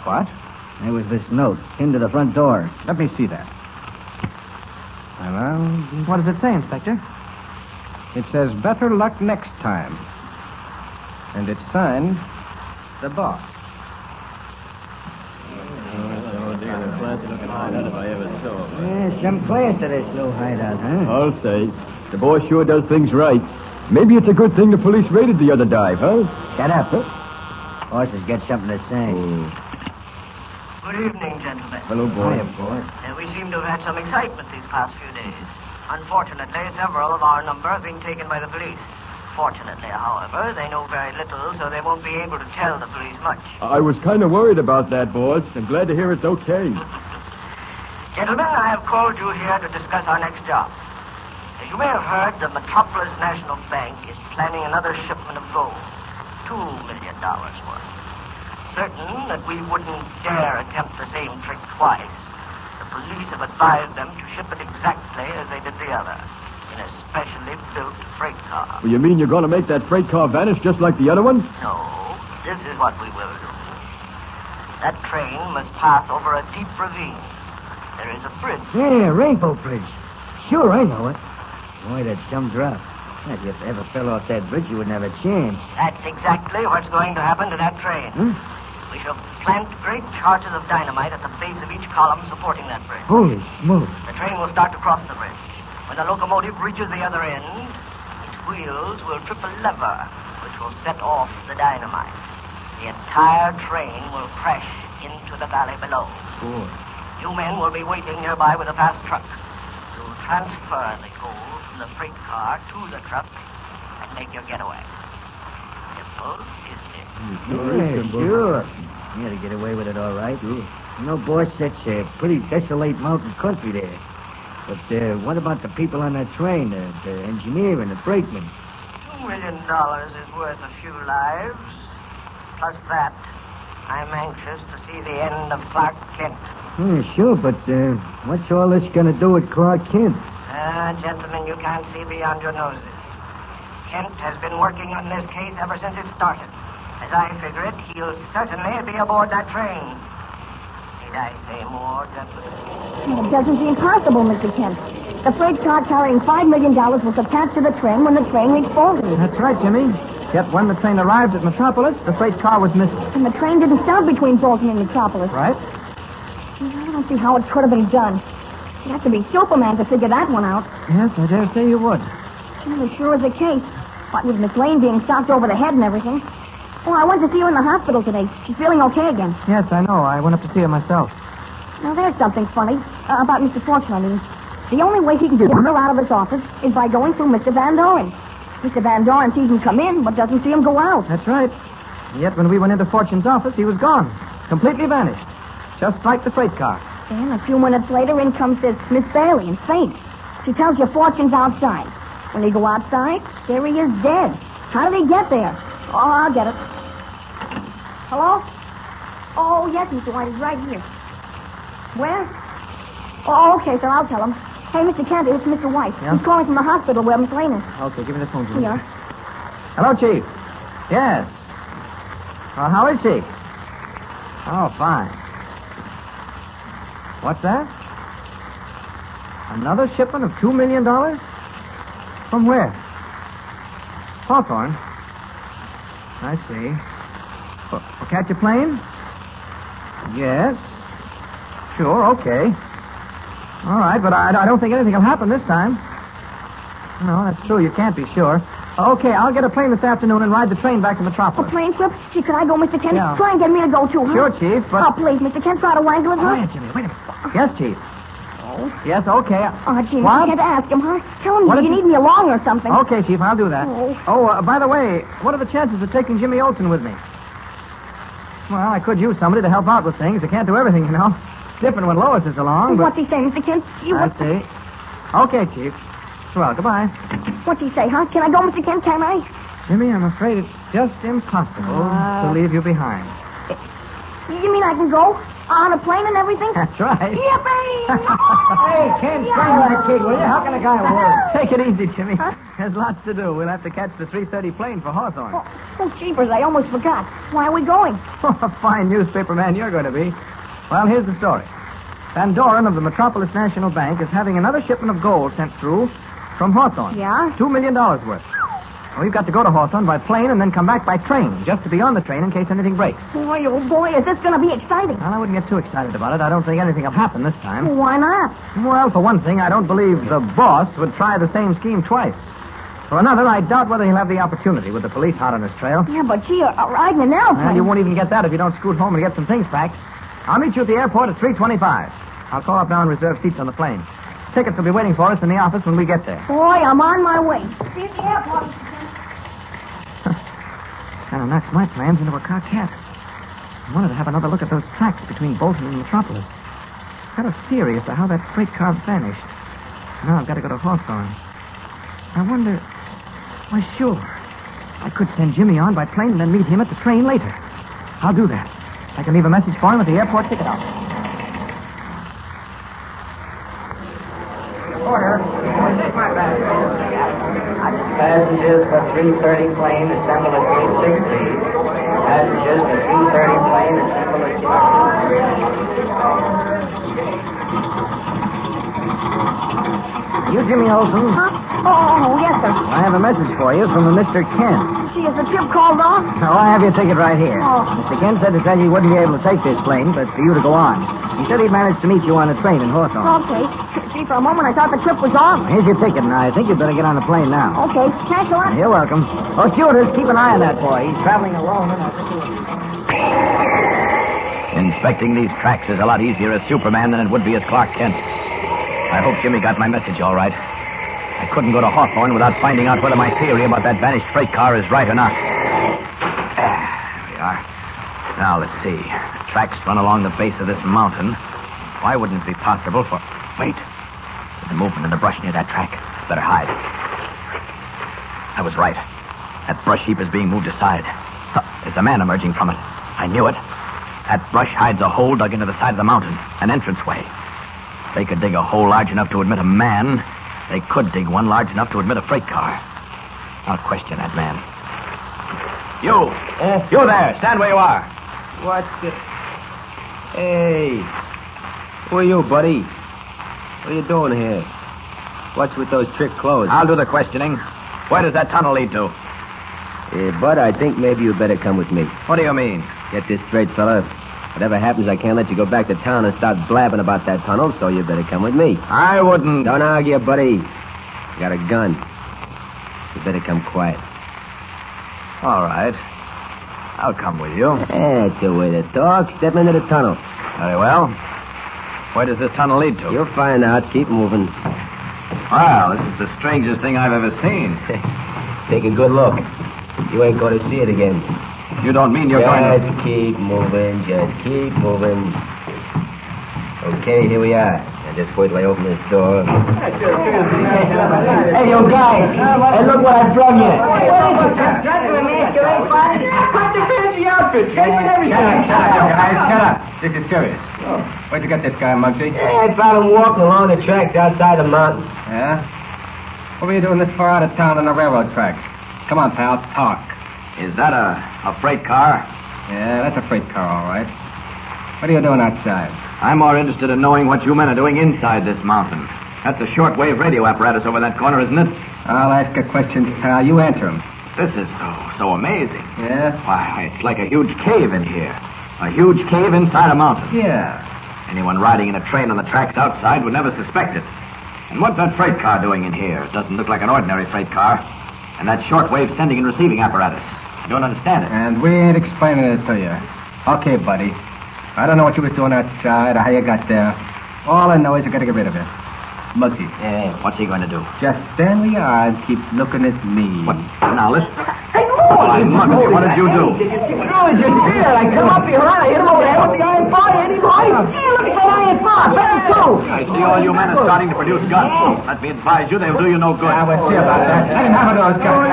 What? There was this note pinned to the front door. Let me see that. Well, What does it say, Inspector? it says, better luck next time. And it's signed, the boss. Yeah, some class to this new hideout, huh? I'll say. The boss sure does things right. Maybe it's a good thing the police raided the other dive, huh? Shut up. Horses get something to say. Good evening, gentlemen. Hello, boy. We seem to have had some excitement these past few days. Unfortunately, several of our number have been taken by the police. Fortunately, however, they know very little, so they won't be able to tell the police much. I was kind of worried about that, boss. I'm glad to hear it's okay. Gentlemen, I have called you here to discuss our next job. As you may have heard, the Metropolis National Bank is planning another shipment of gold. $2 million worth. Certain that we wouldn't dare attempt the same trick twice, the police have advised them to ship it exactly as they did the other, in a specially built freight car. Well, you mean you're going to make that freight car vanish just like the other one? No, this is what we will do. That train must pass over a deep ravine. There is a bridge. Yeah, Rainbow Bridge. Sure, I know it. Boy, that's some drop. If you ever fell off that bridge, you wouldn't have a chance. That's exactly what's going to happen to that train. We shall plant great charges of dynamite at the base of each column supporting that bridge. Holy smoke. The train will start to cross the bridge. When the locomotive reaches the other end, its wheels will trip a lever, which will set off the dynamite. The entire train will crash into the valley below. You men will be waiting nearby with a fast truck. You'll transfer the gold from the freight car to the truck and make your getaway. Simple, isn't it? Yeah, sure. You had to get away with it all right. You know, boss, that's a pretty desolate mountain country there. But what about the people on that train, the engineer and the brakeman? $2 million is worth a few lives. Plus that, I'm anxious to see the end of Clark Kent. Sure, but what's all this going to do with Clark Kent? Gentlemen, you can't see beyond your noses. Kent has been working on this case ever since it started. As I figure it, he'll certainly be aboard that train. Need I say more, gentlemen? It doesn't seem possible, Mr. Kent. The freight car carrying $5 million was attached to the train when the train reached Bolton. That's right, Jimmy. Yet when the train arrived at Metropolis, the freight car was missing. And the train didn't stop between Fulton and Metropolis. Right? I don't see how it could have been done. You have to be Superman to figure that one out. Yes, I dare say you would. Well, it sure is a case. What with Miss Lane being stopped over the head and everything. Oh, I went to see her in the hospital today. She's feeling okay again. Yes, I know. I went up to see her myself. Now, there's something funny. About Mr. Fortune, I mean. The only way he can get her out of his office is by going through Mr. Van Doren. Mr. Van Doren sees him come in, but doesn't see him go out. That's right. And yet when we went into Fortune's office, he was gone. Completely vanished. Just like the freight car. Then, a few minutes later, in comes this Miss Bailey and faints. She tells you Fortune's outside. When they go outside, there he is dead. How did he get there? Oh, I'll get it. Hello? Oh, yes, Mr. White, he's right here. Where? Oh, okay, sir, I'll tell him. Hey, Mr. Kent, it's Mr. White. Yeah? He's calling from the hospital where Miss Lane is. Okay, give me the phone, Jimmy. Here. Hello, Chief. Yes. Well, how is she? Oh, fine. What's that? Another shipment of $2 million? From where? Hawthorne. I see. We'll catch a plane? Yes. Sure, okay. All right, but I don't think anything will happen this time. No, that's true. You can't be sure. Okay, I'll get a plane this afternoon and ride the train back to A Metropolis. plane trip? Gee, could I go, Mr. Kent? Yeah. Try and get me to go, too, huh? Sure, Chief, but... Oh, please, Mr. Kent, try to wangle with her. Wait, Jimmy, wait a minute. Yes, Chief. Oh? Yes, okay. Oh, gee, What? Mr. Kent, ask him, huh? Tell him What you did need me along or something. Okay, Chief, I'll do that. Oh. By the way, what are the chances of taking Jimmy Olsen with me? Well, I could use somebody to help out with things. I can't do everything, you know. Different when Lois is along, but... What's he say, Mr. Kent? I see. Okay, Chief. Well, goodbye. What's he say, huh? Can I go, Mr. Kent? Can I? Jimmy, I'm afraid it's just impossible to leave you behind. You mean I can go? On a plane and everything? That's right. Yippee! Hey, Ken, strangle that kid, will you? How can a guy work? Take it easy, Jimmy. Huh? There's lots to do. We'll have to catch the 3:30 plane for Hawthorne. Oh, jeepers, I almost forgot. Why are we going? A fine newspaper man you're going to be. Well, here's the story. Van Doren of the Metropolis National Bank is having another shipment of gold sent through from Hawthorne. Yeah? $2 million worth. Well, we've got to go to Hawthorne by plane and then come back by train, just to be on the train in case anything breaks. Boy, oh boy, is this going to be exciting. Well, I wouldn't get too excited about it. I don't think anything will happen this time. Why not? Well, for one thing, I don't believe the boss would try the same scheme twice. For another, I doubt whether he'll have the opportunity with the police hot on his trail. Yeah, but gee, riding an airplane. Well, you won't even get that if you don't scoot home and get some things packed. I'll meet you at the airport at 3:25. I'll call up now and reserve seats on the plane. Tickets will be waiting for us in the office when we get there. Boy, I'm on my way. See you at the airport. Kind of knocks my plans into a carcat. I wanted to have another look at those tracks between Bolton and Metropolis. I've got a theory as to how that freight car vanished. Now I've got to go to Hawthorne. I wonder... Why, sure. I could send Jimmy on by plane and then meet him at the train later. I'll do that. I can leave a message for him at the airport ticket office. Order. Take my bag. Passengers for 3:30 plane assemble at gate 6, please. Passengers for 3:30 plane assemble at gate 6. You Jimmy Olsen? Huh? Oh, yes, sir. I have a message for you from a Mr. Kent. Gee, is the trip called off? Oh, I have your ticket right here. Oh. Mr. Kent said to tell you he wouldn't be able to take this plane, but for you to go on. He said he'd managed to meet you on a train in Hawthorne. Okay. Gee, for a moment I thought the trip was on. Here's your ticket, and I think you'd better get on the plane now. Okay. Thanks a lot. You're welcome. Oh, stewardess, keep an eye on that boy. He's traveling alone. Inspecting these tracks is a lot easier as Superman than it would be as Clark Kent. I hope Jimmy got my message all right. I couldn't go to Hawthorne without finding out whether my theory about that vanished freight car is right or not. There we are. Now, let's see. The tracks run along the base of this mountain. Why wouldn't it be possible for... Wait. There's a movement in the brush near that track. Better hide. I was right. That brush heap is being moved aside. There's a man emerging from it. I knew it. That brush hides a hole dug into the side of the mountain. An entranceway. They could dig a hole large enough to admit a man. They could dig one large enough to admit a freight car. I'll question that man. You! You there! Stand where you are! What the... Hey. Who are you, buddy? What are you doing here? What's with those trick clothes? I'll do the questioning. Where does that tunnel lead to? Bud, I think maybe you better come with me. What do you mean? Get this straight, fella. Whatever happens, I can't let you go back to town and start blabbing about that tunnel, so you better come with me. I wouldn't. Don't argue, buddy. I got a gun. You better come quiet. All right. I'll come with you. That's the way to talk. Step into the tunnel. Very well. Where does this tunnel lead to? You'll find out. Keep moving. Wow, this is the strangest thing I've ever seen. Take a good look. You ain't going to see it again. You don't mean you're going to... Just keep moving. Just keep moving. Okay, here we are. Now just wait till I open this door. Hey, you guys. Hey, look what I brought you. Shut up, you guys. Shut up. This is serious. Where'd you get this guy, Muggsy? I found him walking along the tracks outside the mountains. Yeah? What were you doing this far out of town on the railroad tracks? Come on, pal, talk. Is that a freight car? Yeah, that's a freight car, all right. What are you doing outside? I'm more interested in knowing what you men are doing inside this mountain. That's a shortwave radio apparatus over that corner, isn't it? I'll ask a question, pal. You answer him. This is so amazing. Yeah? Why, it's like a huge cave in here. A huge cave inside a mountain. Yeah. Anyone riding in a train on the tracks outside would never suspect it. And what's that freight car doing in here? It doesn't look like an ordinary freight car. And that shortwave sending and receiving apparatus. I don't understand it. And we ain't explaining it to you. Okay, buddy. I don't know what you was doing outside or how you got there. All I know is you got to get rid of it. Muggsy. Yeah, what's he going to do? Just stand where you are and keep looking at me. What? Now, listen. Hey, Lois! Why, Muggsy, what did you do? Lois, you see it. I come up behind. I hit him over the head with the iron bar. And he boy. Hey, look at that iron bar. Better too. I see all you men are starting to produce guns. Let me advise you, they'll do you no good. I will see about that. Let him have it, those guns.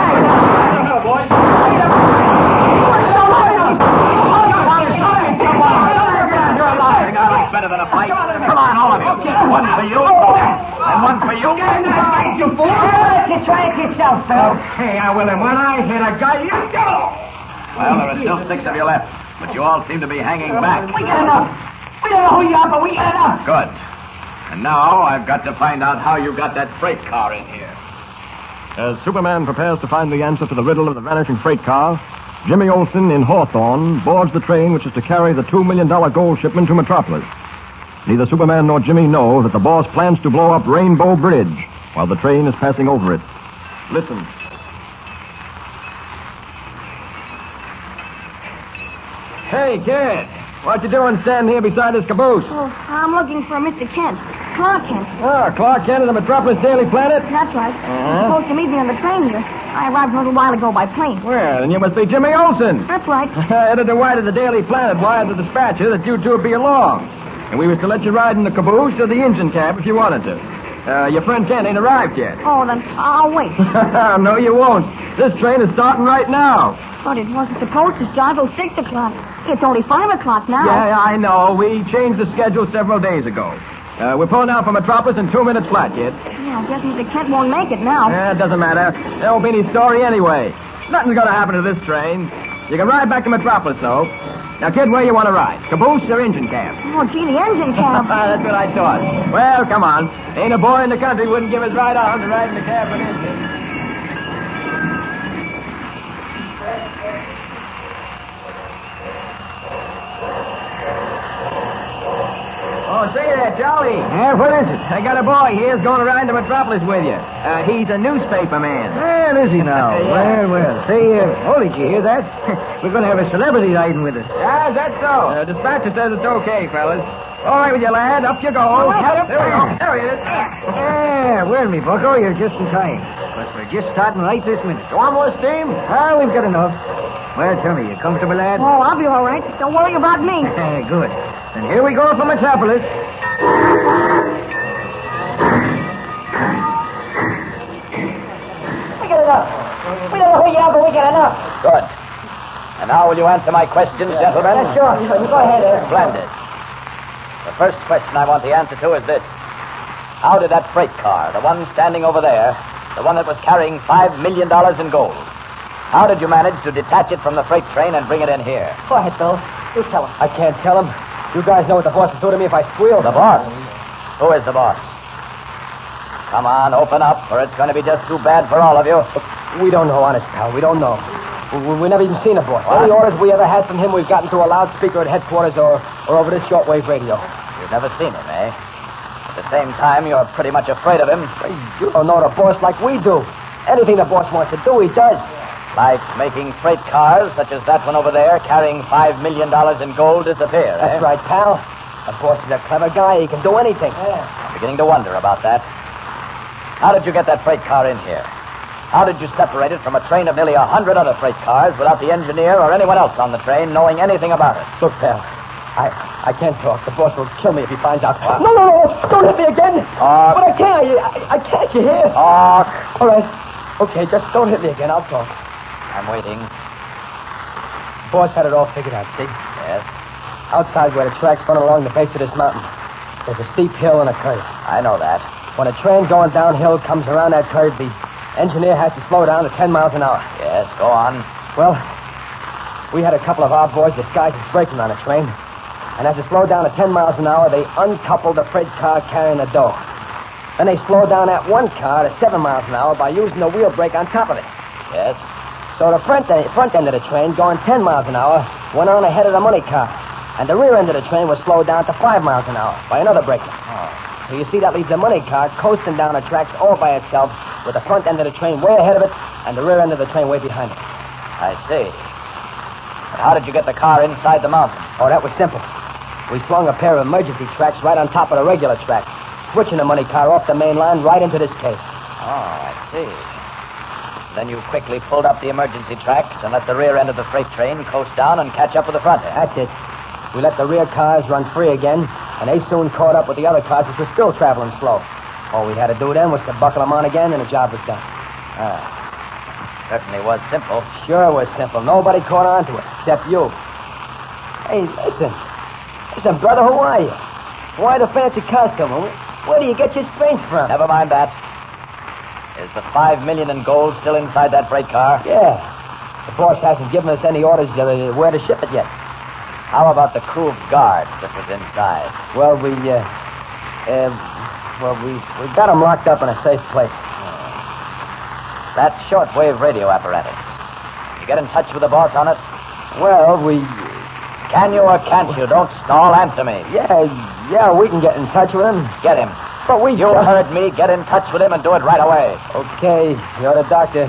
Better than a fight. Come on, all of you. One for you, and one for you. You fool! You try it yourself, Phil. Okay, I will. And when I hit a guy, you go. Well, there are still 6 of you left, but you all seem to be hanging back. We got enough. We don't know who you are, but we got enough. Good. And now I've got to find out how you got that freight car in here. As Superman prepares to find the answer to the riddle of the vanishing freight car, Jimmy Olsen in Hawthorne boards the train which is to carry the $2 million gold shipment to Metropolis. Neither Superman nor Jimmy know that the boss plans to blow up Rainbow Bridge while the train is passing over it. Listen. Hey, kid. What you doing standing here beside this caboose? Oh, I'm looking for Mr. Kent. Clark Kent. Ah, Clark Kent of the Metropolis Daily Planet? That's right. He's supposed to meet me on the train here. I arrived a little while ago by plane. Well, then you must be Jimmy Olsen. That's right. Editor White of the Daily Planet wired the dispatcher that you two would be along. And we was to let you ride in the caboose or the engine cab if you wanted to. Your friend Kent ain't arrived yet. Oh, then I'll wait. No, you won't. This train is starting right now. But it wasn't supposed to start till 6 o'clock. It's only 5 o'clock now. Yeah, I know. We changed the schedule several days ago. We're pulling out from Metropolis in 2 minutes flat, kid. Yeah, I guess Mr. Kent won't make it now. It doesn't matter. There won't be any story anyway. Nothing's going to happen to this train. You can ride back to Metropolis, though. Now, kid, where you want to ride? Caboose or engine cab? Oh, gee, the engine cab. That's what I thought. Well, come on. Ain't a boy in the country wouldn't give his right arm to ride in the cab with an engine. Oh, say there, Charlie. Yeah, what is it? I got a boy here's going to ride to Metropolis with you. He's a newspaper man. Well, is he now? Yeah. Well. Say, did you hear that? We're going to have a celebrity riding with us. Yeah, is that so? Dispatcher says it's okay, fellas. All right with you, lad. Up you go. There we go. There he is. Yeah, well, me bucko, you're just in time. But we're just starting right this minute. You want more steam? We've got enough. Well, tell me, you comfortable, lad? Oh, I'll be all right. Don't worry about me. Good. And here we go for Metropolis. We got enough. We don't know who you are, but we got enough. Good. And now will you answer my questions, gentlemen? Sure. Go ahead, Splendid. The first question I want the answer to is this. How did that freight car, the one standing over there, the one that was carrying $5 million in gold, how did you manage to detach it from the freight train and bring it in here? Go ahead, Bill. You tell him. I can't tell him. You guys know what the boss will do to me if I squeal. The boss? Who is the boss? Come on, open up, or it's going to be just too bad for all of you. We don't know, honest pal. We don't know. We never even seen the boss. What? Any orders we ever had from him, we've gotten through a loudspeaker at headquarters or over this shortwave radio. You've never seen him, eh? At the same time, you're pretty much afraid of him. You don't know the boss like we do. Anything the boss wants to do, he does. Like making freight cars, such as that one over there, carrying $5 million in gold, disappear, That's right, pal. The boss is a clever guy. He can do anything. I'm beginning to wonder about that. How did you get that freight car in here? How did you separate it from a train of nearly 100 other freight cars without the engineer or anyone else on the train knowing anything about it? Look, pal, I can't talk. The boss will kill me if he finds out. What? No. Don't hit me again. Talk. But I can't. I can't, you hear? Talk. All right. Okay, just don't hit me again. I'll talk. I'm waiting. The boss had it all figured out, see? Yes? Outside where the tracks run along the base of this mountain, there's a steep hill and a curve. I know that. When a train going downhill comes around that curve, the engineer has to slow down to 10 miles an hour. Yes, go on. Well, we had a couple of our boys disguised as brakemen on a train. And as it slowed down to 10 miles an hour, they uncoupled the freight car carrying the dough. Then they slowed down that one car to 7 miles an hour by using the wheel brake on top of it. Yes? So the front end of the train, going 10 miles an hour, went on ahead of the money car. And the rear end of the train was slowed down to 5 miles an hour by another brakeman. Oh. So you see, that leaves the money car coasting down the tracks all by itself with the front end of the train way ahead of it and the rear end of the train way behind it. I see. But how did you get the car inside the mountain? Oh, that was simple. We flung a pair of emergency tracks right on top of the regular tracks, switching the money car off the main line right into this cave. Oh, I see. Then you quickly pulled up the emergency tracks and let the rear end of the freight train coast down and catch up with the front end. That's it. We let the rear cars run free again, and they soon caught up with the other cars, which were still traveling slow. All we had to do then was to buckle them on again, and the job was done. Certainly was simple. Sure was simple. Nobody caught on to it, except you. Hey, listen. Listen, brother, who are you? Why the fancy costume? Where do you get your strength from? Never mind that. Is the $5 million in gold still inside that freight car? Yeah. The boss hasn't given us any orders where to ship it yet. How about the crew of guards that was inside? Well, we got them locked up in a safe place. That shortwave radio apparatus. You get in touch with the boss on it? Well, we... Can you or can't you? Don't stall. Answer me. Yeah, we can get in touch with him. Get him. But we... You heard me. Get in touch with him and do it right away. Okay. You're the doctor.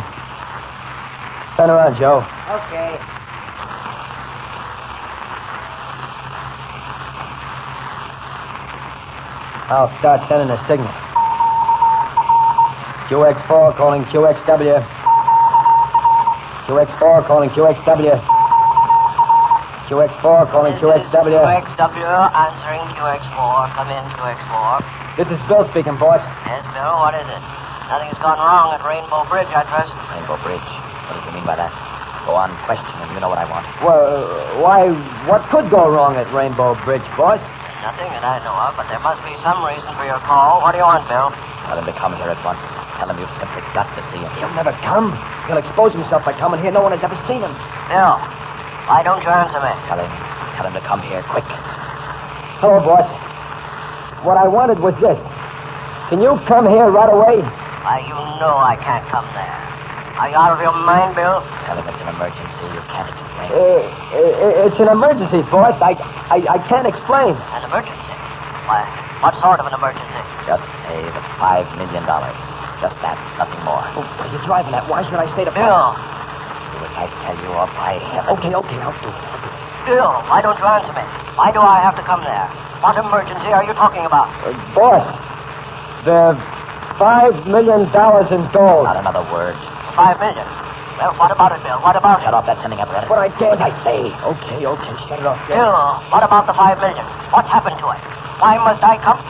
Turn around, Joe. Okay. I'll start sending a signal. QX4 calling QXW. QX4 calling QXW. QX4 calling QXW. QXW answering QX4. Come in, QX4. This is Bill speaking, boss. Yes, Bill, what is it? Nothing's gone wrong at Rainbow Bridge, I trust. Rainbow Bridge? What do you mean by that? Go on, question him. You know what I want. Well, why, what could go wrong at Rainbow Bridge, boss? Nothing that I know of, but there must be some reason for your call. What do you want, Bill? Tell him to come here at once. Tell him you've simply got to see him. He'll never come. He'll expose himself by coming here. No one has ever seen him. Bill, why don't you answer me? Tell him to come here, quick. Hello, boss. What I wanted was this. Can you come here right away? Why, you know I can't come there. Are you out of your mind, Bill? Tell him it's an emergency. You can't explain. It's an emergency, boss. I can't explain. An emergency? Why, what sort of an emergency? Just say the $5 million. Just that, nothing more. Oh, you're driving that. Why should I stay to Bill. Do as I tell you, or by heaven. Okay, I'll do it. Bill, why don't you answer me? Why do I have to come there? What emergency are you talking about? Boss, the $5 million in gold. Not another word. $5 million? Well, what about it, Bill? What about it? Shut off that sending apparatus. But I can't. I say. Okay, shut it off. Bill, what about the $5 million? What's happened to it? Why must I come?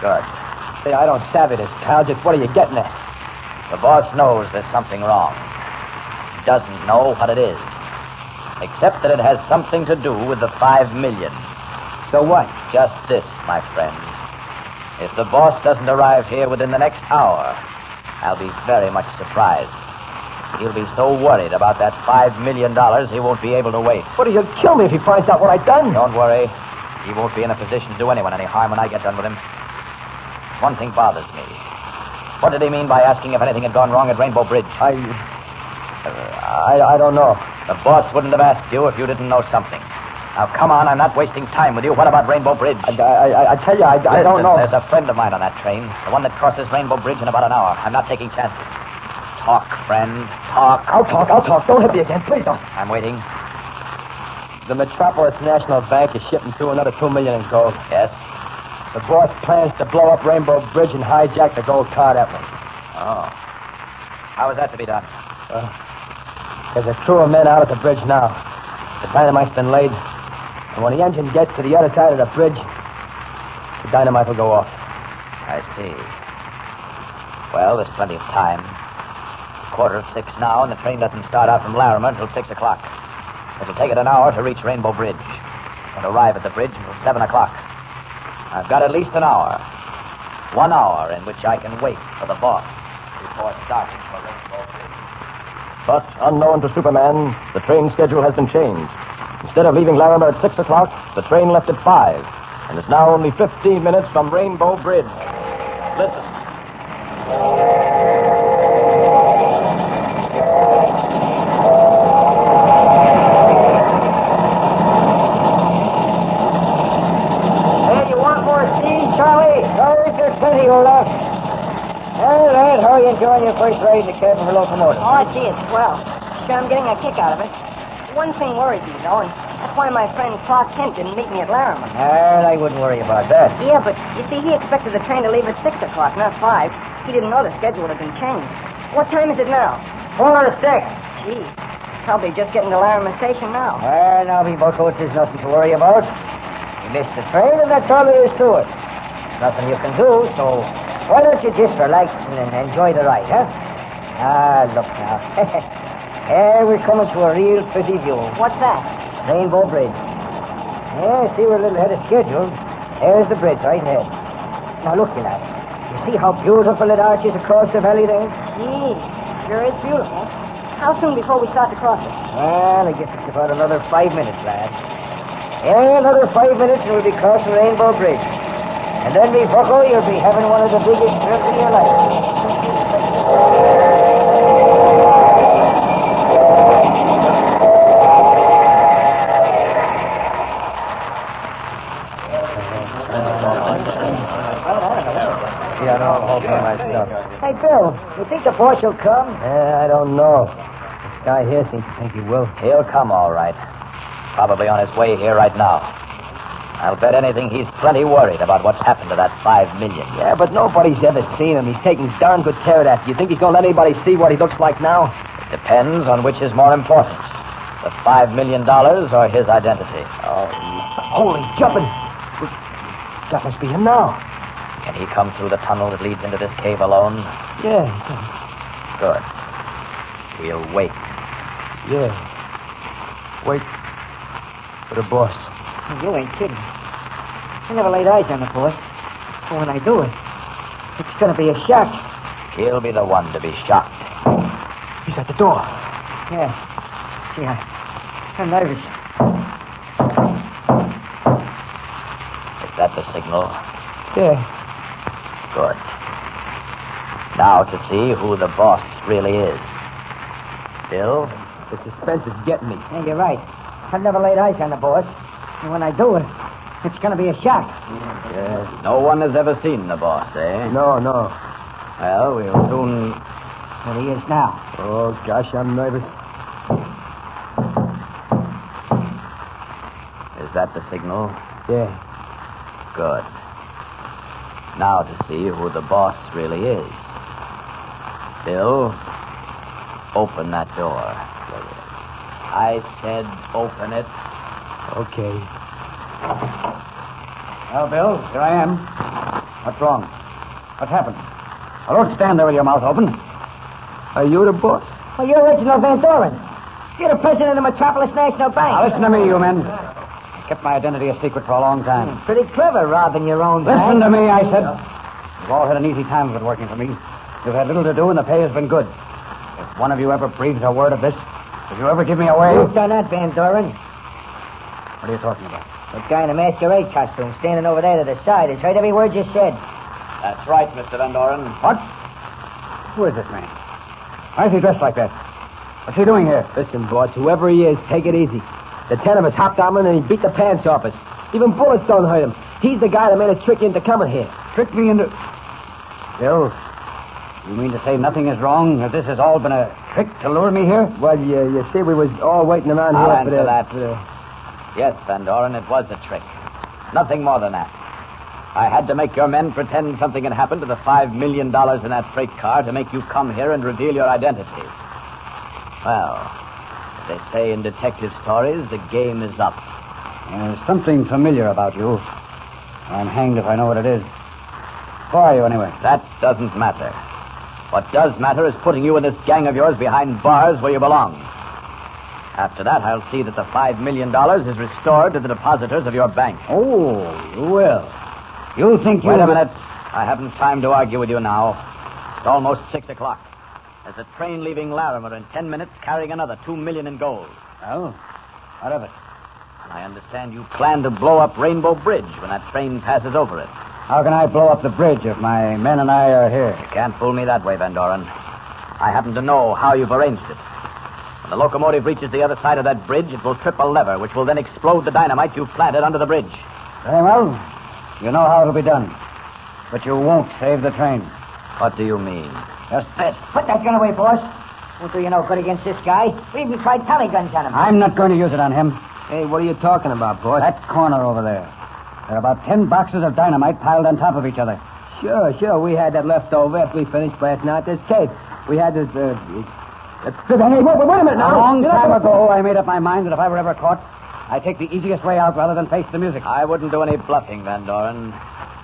Good. Say, I don't savvy this, pal. Just what are you getting at? The boss knows there's something wrong. He doesn't know what it is. Except that it has something to do with the $5 million. So what? Just this, my friend. If the boss doesn't arrive here within the next hour, I'll be very much surprised. He'll be so worried about that $5 million he won't be able to wait. But he'll kill me if he finds out what I've done. Don't worry. He won't be in a position to do anyone any harm when I get done with him. One thing bothers me. What did he mean by asking if anything had gone wrong at Rainbow Bridge? I don't know. The boss wouldn't have asked you if you didn't know something. Now, come on, I'm not wasting time with you. What about Rainbow Bridge? I tell you, I don't know. There's a friend of mine on that train, the one that crosses Rainbow Bridge in about an hour. I'm not taking chances. Talk, friend, talk. I'll talk. Don't hit me again, please don't. I'm waiting. The Metropolis National Bank is shipping through another $2 million in gold. Yes? The boss plans to blow up Rainbow Bridge and hijack the gold car that way. Oh. How is that to be done? There's a crew of men out at the bridge now. The dynamite's been laid. And when the engine gets to the other side of the bridge, the dynamite will go off. I see. Well, there's plenty of time. It's 5:45 now, and the train doesn't start out from Larimer until 6 o'clock. It'll take it an hour to reach Rainbow Bridge. Won't arrive at the bridge until 7 o'clock. I've got at least an hour. 1 hour in which I can wait for the boss before starting for Rainbow Bridge. But, unknown to Superman, the train schedule has been changed. Instead of leaving Larimer at 6 o'clock, the train left at 5, and is now only 15 minutes from Rainbow Bridge. Listen. Hey, you want more tea, Charlie? Oh, there's plenty, Olaf. All right, how are you enjoying your first ride in the cab of a locomotive? Oh, gee, it's swell. Sure, I'm getting a kick out of it. One thing worries me, though, and that's why my friend Clark Kent didn't meet me at Larimer. I wouldn't worry about that. Yeah, but you see, he expected the train to leave at 6 o'clock, not 5. He didn't know the schedule had been changed. What time is it now? 4 to 6. Gee, probably just getting to Larimer Station now. Well, now, me bucko, there's nothing to worry about. You missed the train, and that's all there is to it. Nothing you can do, so why don't you just relax and enjoy the ride, huh? Ah, look now. We're coming to a real pretty view. What's that? Rainbow Bridge. Yeah, see, we're a little ahead of schedule. There's the bridge right ahead. Now, look, you lad. You see how beautiful it arches across the valley there? Gee, sure is beautiful. How soon before we start to cross it? Well, I guess it's about another 5 minutes, lad. Yeah, another 5 minutes and we'll be crossing Rainbow Bridge. And then, me bucko, you'll be having one of the biggest trips of your life. Hey, Bill, you think the boss will come? I don't know. This guy here seems to think he will. He'll come all right. Probably on his way here right now. I'll bet anything he's plenty worried about what's happened to that $5 million. Yeah, but nobody's ever seen him. He's taking darn good care of that. You think he's going to let anybody see what he looks like now? It depends on which is more important. The $5 million or his identity. Oh, holy jumping. That must be him now. Can he come through the tunnel that leads into this cave alone? Yeah. Good. We'll wait. Yeah. Wait for the boss. You ain't kidding. I never laid eyes on the boss. But when I do it, it's going to be a shock. He'll be the one to be shocked. He's at the door. Yeah. Gee, I'm nervous. Is that the signal? Yeah. Good. Now to see who the boss really is. Bill? The suspense is getting me. Yeah, you're right. I've never laid eyes on the boss. And when I do it, it's going to be a shock. Yes. No one has ever seen the boss, eh? No. Well, we'll soon... There he is now. Oh, gosh, I'm nervous. Is that the signal? Yeah. Good. Now to see who the boss really is. Bill, open that door. I said open it. Okay. Well, Bill, here I am. What's wrong? What's happened? Well, don't stand there with your mouth open. Are you the boss? Well, you're Reginald Van Doren. You're the president of the Metropolis National Bank. Now, listen to me, you men. I kept my identity a secret for a long time. Pretty clever, robbing your own bank. Listen to me, I said. You've all had an easy time of it working for me. You've had little to do, and the pay has been good. If one of you ever breathes a word of this, if you ever give me away... You've done that, Van Doren. What are you talking about? That guy in a masquerade costume standing over there to the side has heard every word you said. That's right, Mr. Van Doren. What? Who is this man? Why is he dressed like that? What's he doing here? Listen, boss, whoever he is, take it easy. The 10 of us hopped on him and he beat the pants off us. Even bullets don't hurt him. He's the guy that made us trick you into coming here. Tricked me into... Bill, you mean to say nothing is wrong? That this has all been a trick to lure me here? Well, you see, we was all waiting around I'll here answer that. Yes, Van Doren, it was a trick. Nothing more than that. I had to make your men pretend something had happened to the $5 million in that freight car to make you come here and reveal your identity. Well, as they say in detective stories, the game is up. There's something familiar about you. I'm hanged if I know what it is. Who are you, anyway? That doesn't matter. What does matter is putting you and this gang of yours behind bars where you belong. After that, I'll see that the $5 million is restored to the depositors of your bank. Oh, you will. You think you... Wait a minute. I haven't time to argue with you now. It's almost 6 o'clock. There's a train leaving Larimer in 10 minutes carrying another $2 million in gold. Well, what of it? And I understand you plan to blow up Rainbow Bridge when that train passes over it. How can I blow up the bridge if my men and I are here? You can't fool me that way, Van Doren. I happen to know how you've arranged it. When the locomotive reaches the other side of that bridge, it will trip a lever, which will then explode the dynamite you've planted under the bridge. Very well. You know how it'll be done. But you won't save the train. What do you mean? Just this. Put that gun away, boss. Won't do you no good against this guy. We even tried Tommy guns on him. I'm not going to use it on him. Hey, what are you talking about, boss? That corner over there. There are about 10 boxes of dynamite piled on top of each other. Sure. We had that left over after we finished blasting out this cave. We had this, hey, wait a minute now. A long time ago, I made up my mind that if I were ever caught, I'd take the easiest way out rather than face the music. I wouldn't do any bluffing, Van Doren,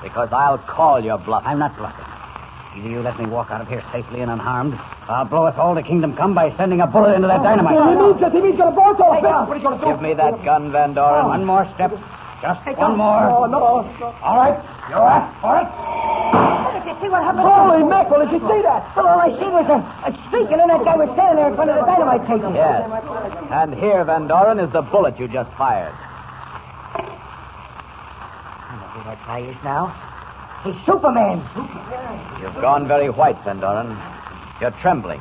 because I'll call your bluff. I'm not bluffing. Either you let me walk out of here safely and unharmed, or I'll blow us all to kingdom come by sending a bullet into that dynamite. He means get a bolt off. What are you going to do? Give me that gun, Van Doren. One more step. Just one more. No. All right. You're up for it. Did you see what happened? Holy mackerel, did you see that? Well, all I seen was a streak, and then that guy was standing there in front of the dynamite station. Yes. And here, Van Doren, is the bullet you just fired. I know who that guy is now. He's Superman. You've gone very white, Van Doren. You're trembling.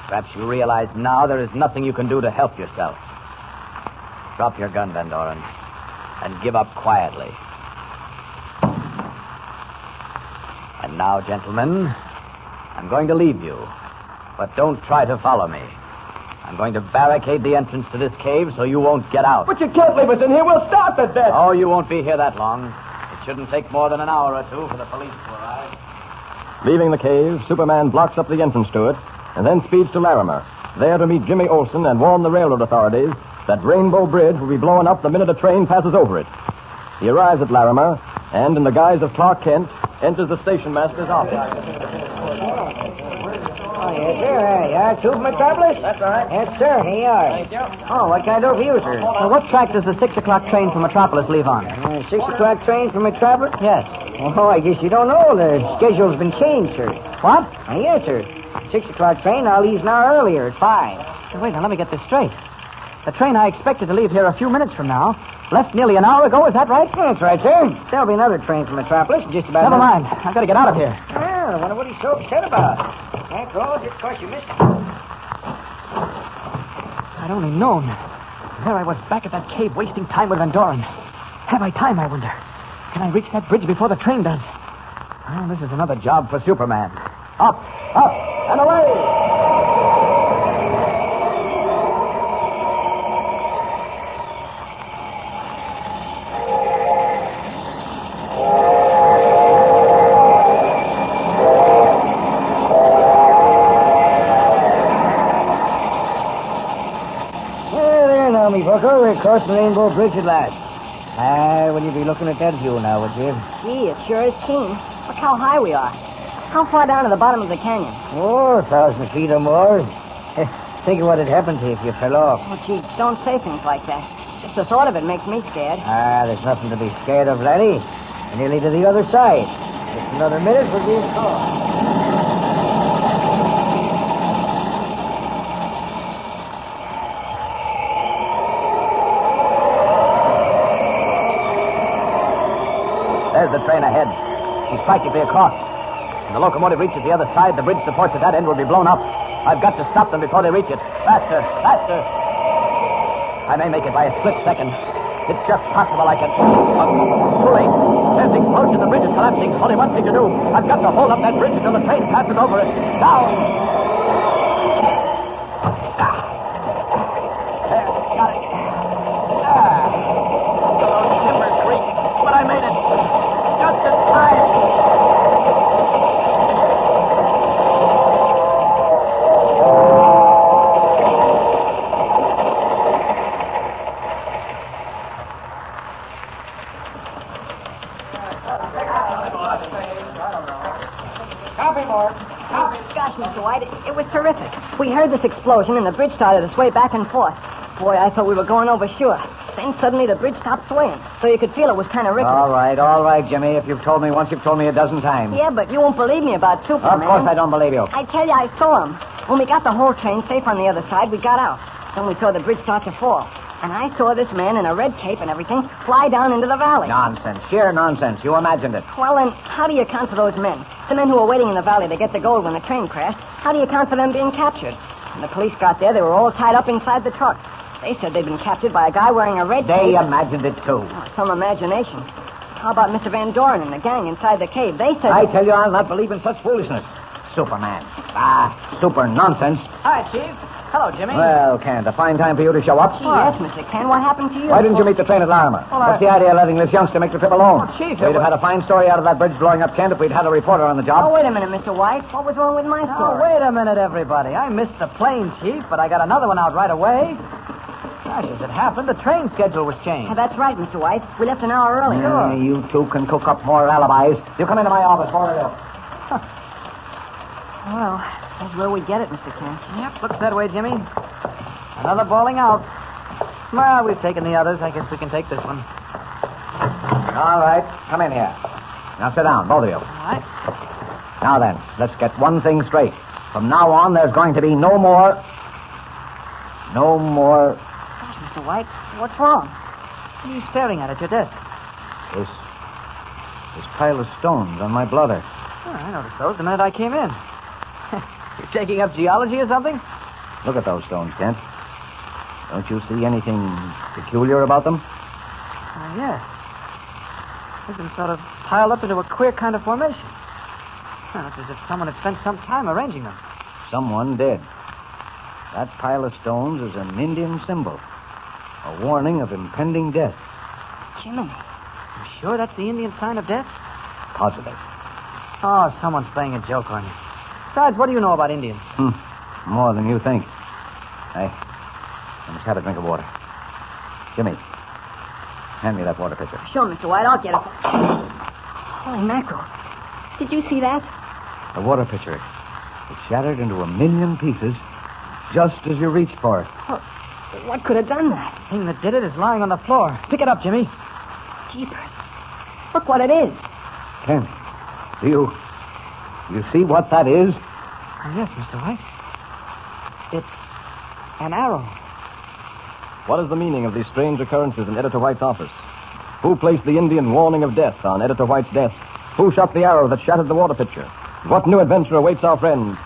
Perhaps you realize now there is nothing you can do to help yourself. Drop your gun, Van Doren, and give up quietly. And now, gentlemen, I'm going to leave you, but don't try to follow me. I'm going to barricade the entrance to this cave so you won't get out. But you can't leave us in here. We'll starve to death. Oh, you won't be here that long. It shouldn't take more than an hour or two for the police to arrive. Leaving the cave, Superman blocks up the entrance to it and then speeds to Larimer, there to meet Jimmy Olsen and warn the railroad authorities that Rainbow Bridge will be blown up the minute a train passes over it. He arrives at Larimer and, in the guise of Clark Kent, enters the station master's office. Oh, yes, sir. There you are. Two from Metropolis? That's right. Yes, sir. Here you are. Thank you. Oh, what kind of view, sir? Well, what track does the 6 o'clock train from Metropolis leave on? 6 o'clock train from Metropolis? Yes. Oh, I guess you don't know. The schedule's been changed, sir. What? Yes, sir. 6 o'clock train now leaves an hour earlier at 5. Wait, now, let me get this straight. The train I expected to leave here a few minutes from now left nearly an hour ago. Is that right? That's right, sir. There'll be another train from Metropolis in just about... Never mind. I've got to get out of here. Well, I wonder what he's so upset about. After all, just because you missed it. I'd only known. There I was back at that cave wasting time with Van Doren. Have I time, I wonder? Can I reach that bridge before the train does? Well, this is another job for Superman. Up, and away! We're across the Rainbow Bridge at last. Will you be looking at that view now, would you? Gee, it sure is keen. Look how high we are. How far down to the bottom of the canyon? Oh, 1,000 feet or more. Think of what had happened to you if you fell off. Oh, gee, don't say things like that. Just the thought of it makes me scared. There's nothing to be scared of, laddie. We're nearly to the other side. Just another minute, we'll be across. There's the train ahead. She's practically across. When the locomotive reaches the other side, the bridge supports at that end will be blown up. I've got to stop them before they reach it. Faster, faster. I may make it by a split second. It's just possible I can... too late. There's the explosion. The bridge is collapsing. Only one thing to do. I've got to hold up that bridge until the train passes over it. Down! There, got it. Those timbers creak. But I made it. Just in time. Gosh, Mr. White, it was terrific. We heard this explosion, and the bridge started to sway back and forth. Boy, I thought we were going over sure. Then suddenly the bridge stopped swaying, so you could feel it was kind of ripping. All right, Jimmy. If you've told me once, you've told me a dozen times. Yeah, but you won't believe me about Superman. Of course I don't believe you. I tell you, I saw him. When we got the whole train safe on the other side, we got out. Then we saw the bridge start to fall. And I saw this man in a red cape and everything fly down into the valley. Nonsense. Sheer nonsense. You imagined it. Well, then, how do you account for those men? The men who were waiting in the valley to get the gold when the train crashed. How do you account for them being captured? When the police got there, they were all tied up inside the truck. They said they'd been captured by a guy wearing a red cape. They imagined it, too. Oh, some imagination. How about Mr. Van Doren and the gang inside the cave? They said... I tell you, I'll not believe in such foolishness. Superman. Super nonsense. Hi, Chief. Hello, Jimmy. Well, Kent, a fine time for you to show up. Yes, Mr. Ken. What happened to you? Why didn't you meet the train at Larimer? What's the idea of letting this youngster make the trip alone? Oh, Chief, We'd have had a fine story out of that bridge blowing up, Kent, if we'd had a reporter on the job. Oh, wait a minute, Mr. White. What was wrong with my Oh, story? wait a minute, everybody. I missed the plane, Chief, but I got another one out right away. Gosh, as it happened, the train schedule was changed. That's right, Mr. White. We left an hour early. You two can cook up more alibis. You come into my office for it. Well, that's where we get it, Mr. Kent. Yep, looks that way, Jimmy. Another bowling out. Well, we've taken the others. I guess we can take this one. All right, come in here. Now sit down, both of you. All right. Now then, let's get one thing straight. From now on, there's going to be no more... Gosh, Mr. White, what's wrong? What are you staring at your desk? This pile of stones on my blotter. Oh, I noticed those the minute I came in. You're taking up geology or something? Look at those stones, Kent. Don't you see anything peculiar about them? Yes. They've been sort of piled up into a queer kind of formation. Well, it's as if someone had spent some time arranging them. Someone did. That pile of stones is an Indian symbol. A warning of impending death. Jimmy. You sure that's the Indian sign of death? Positive. Oh, someone's playing a joke on you. Besides, what do you know about Indians? More than you think. Hey, I must have a drink of water. Jimmy, hand me that water pitcher. Sure, Mr. White, I'll get it. Holy mackerel. Did you see that? The water pitcher. It shattered into a million pieces just as you reached for it. Well, what could have done that? The thing that did it is lying on the floor. Pick it up, Jimmy. Jeepers. Look what it is. Ken, do you see what that is? Yes, Mr. White. It's an arrow. What is the meaning of these strange occurrences in Editor White's office? Who placed the Indian warning of death on Editor White's desk? Who shot the arrow that shattered the water pitcher? What new adventure awaits our friends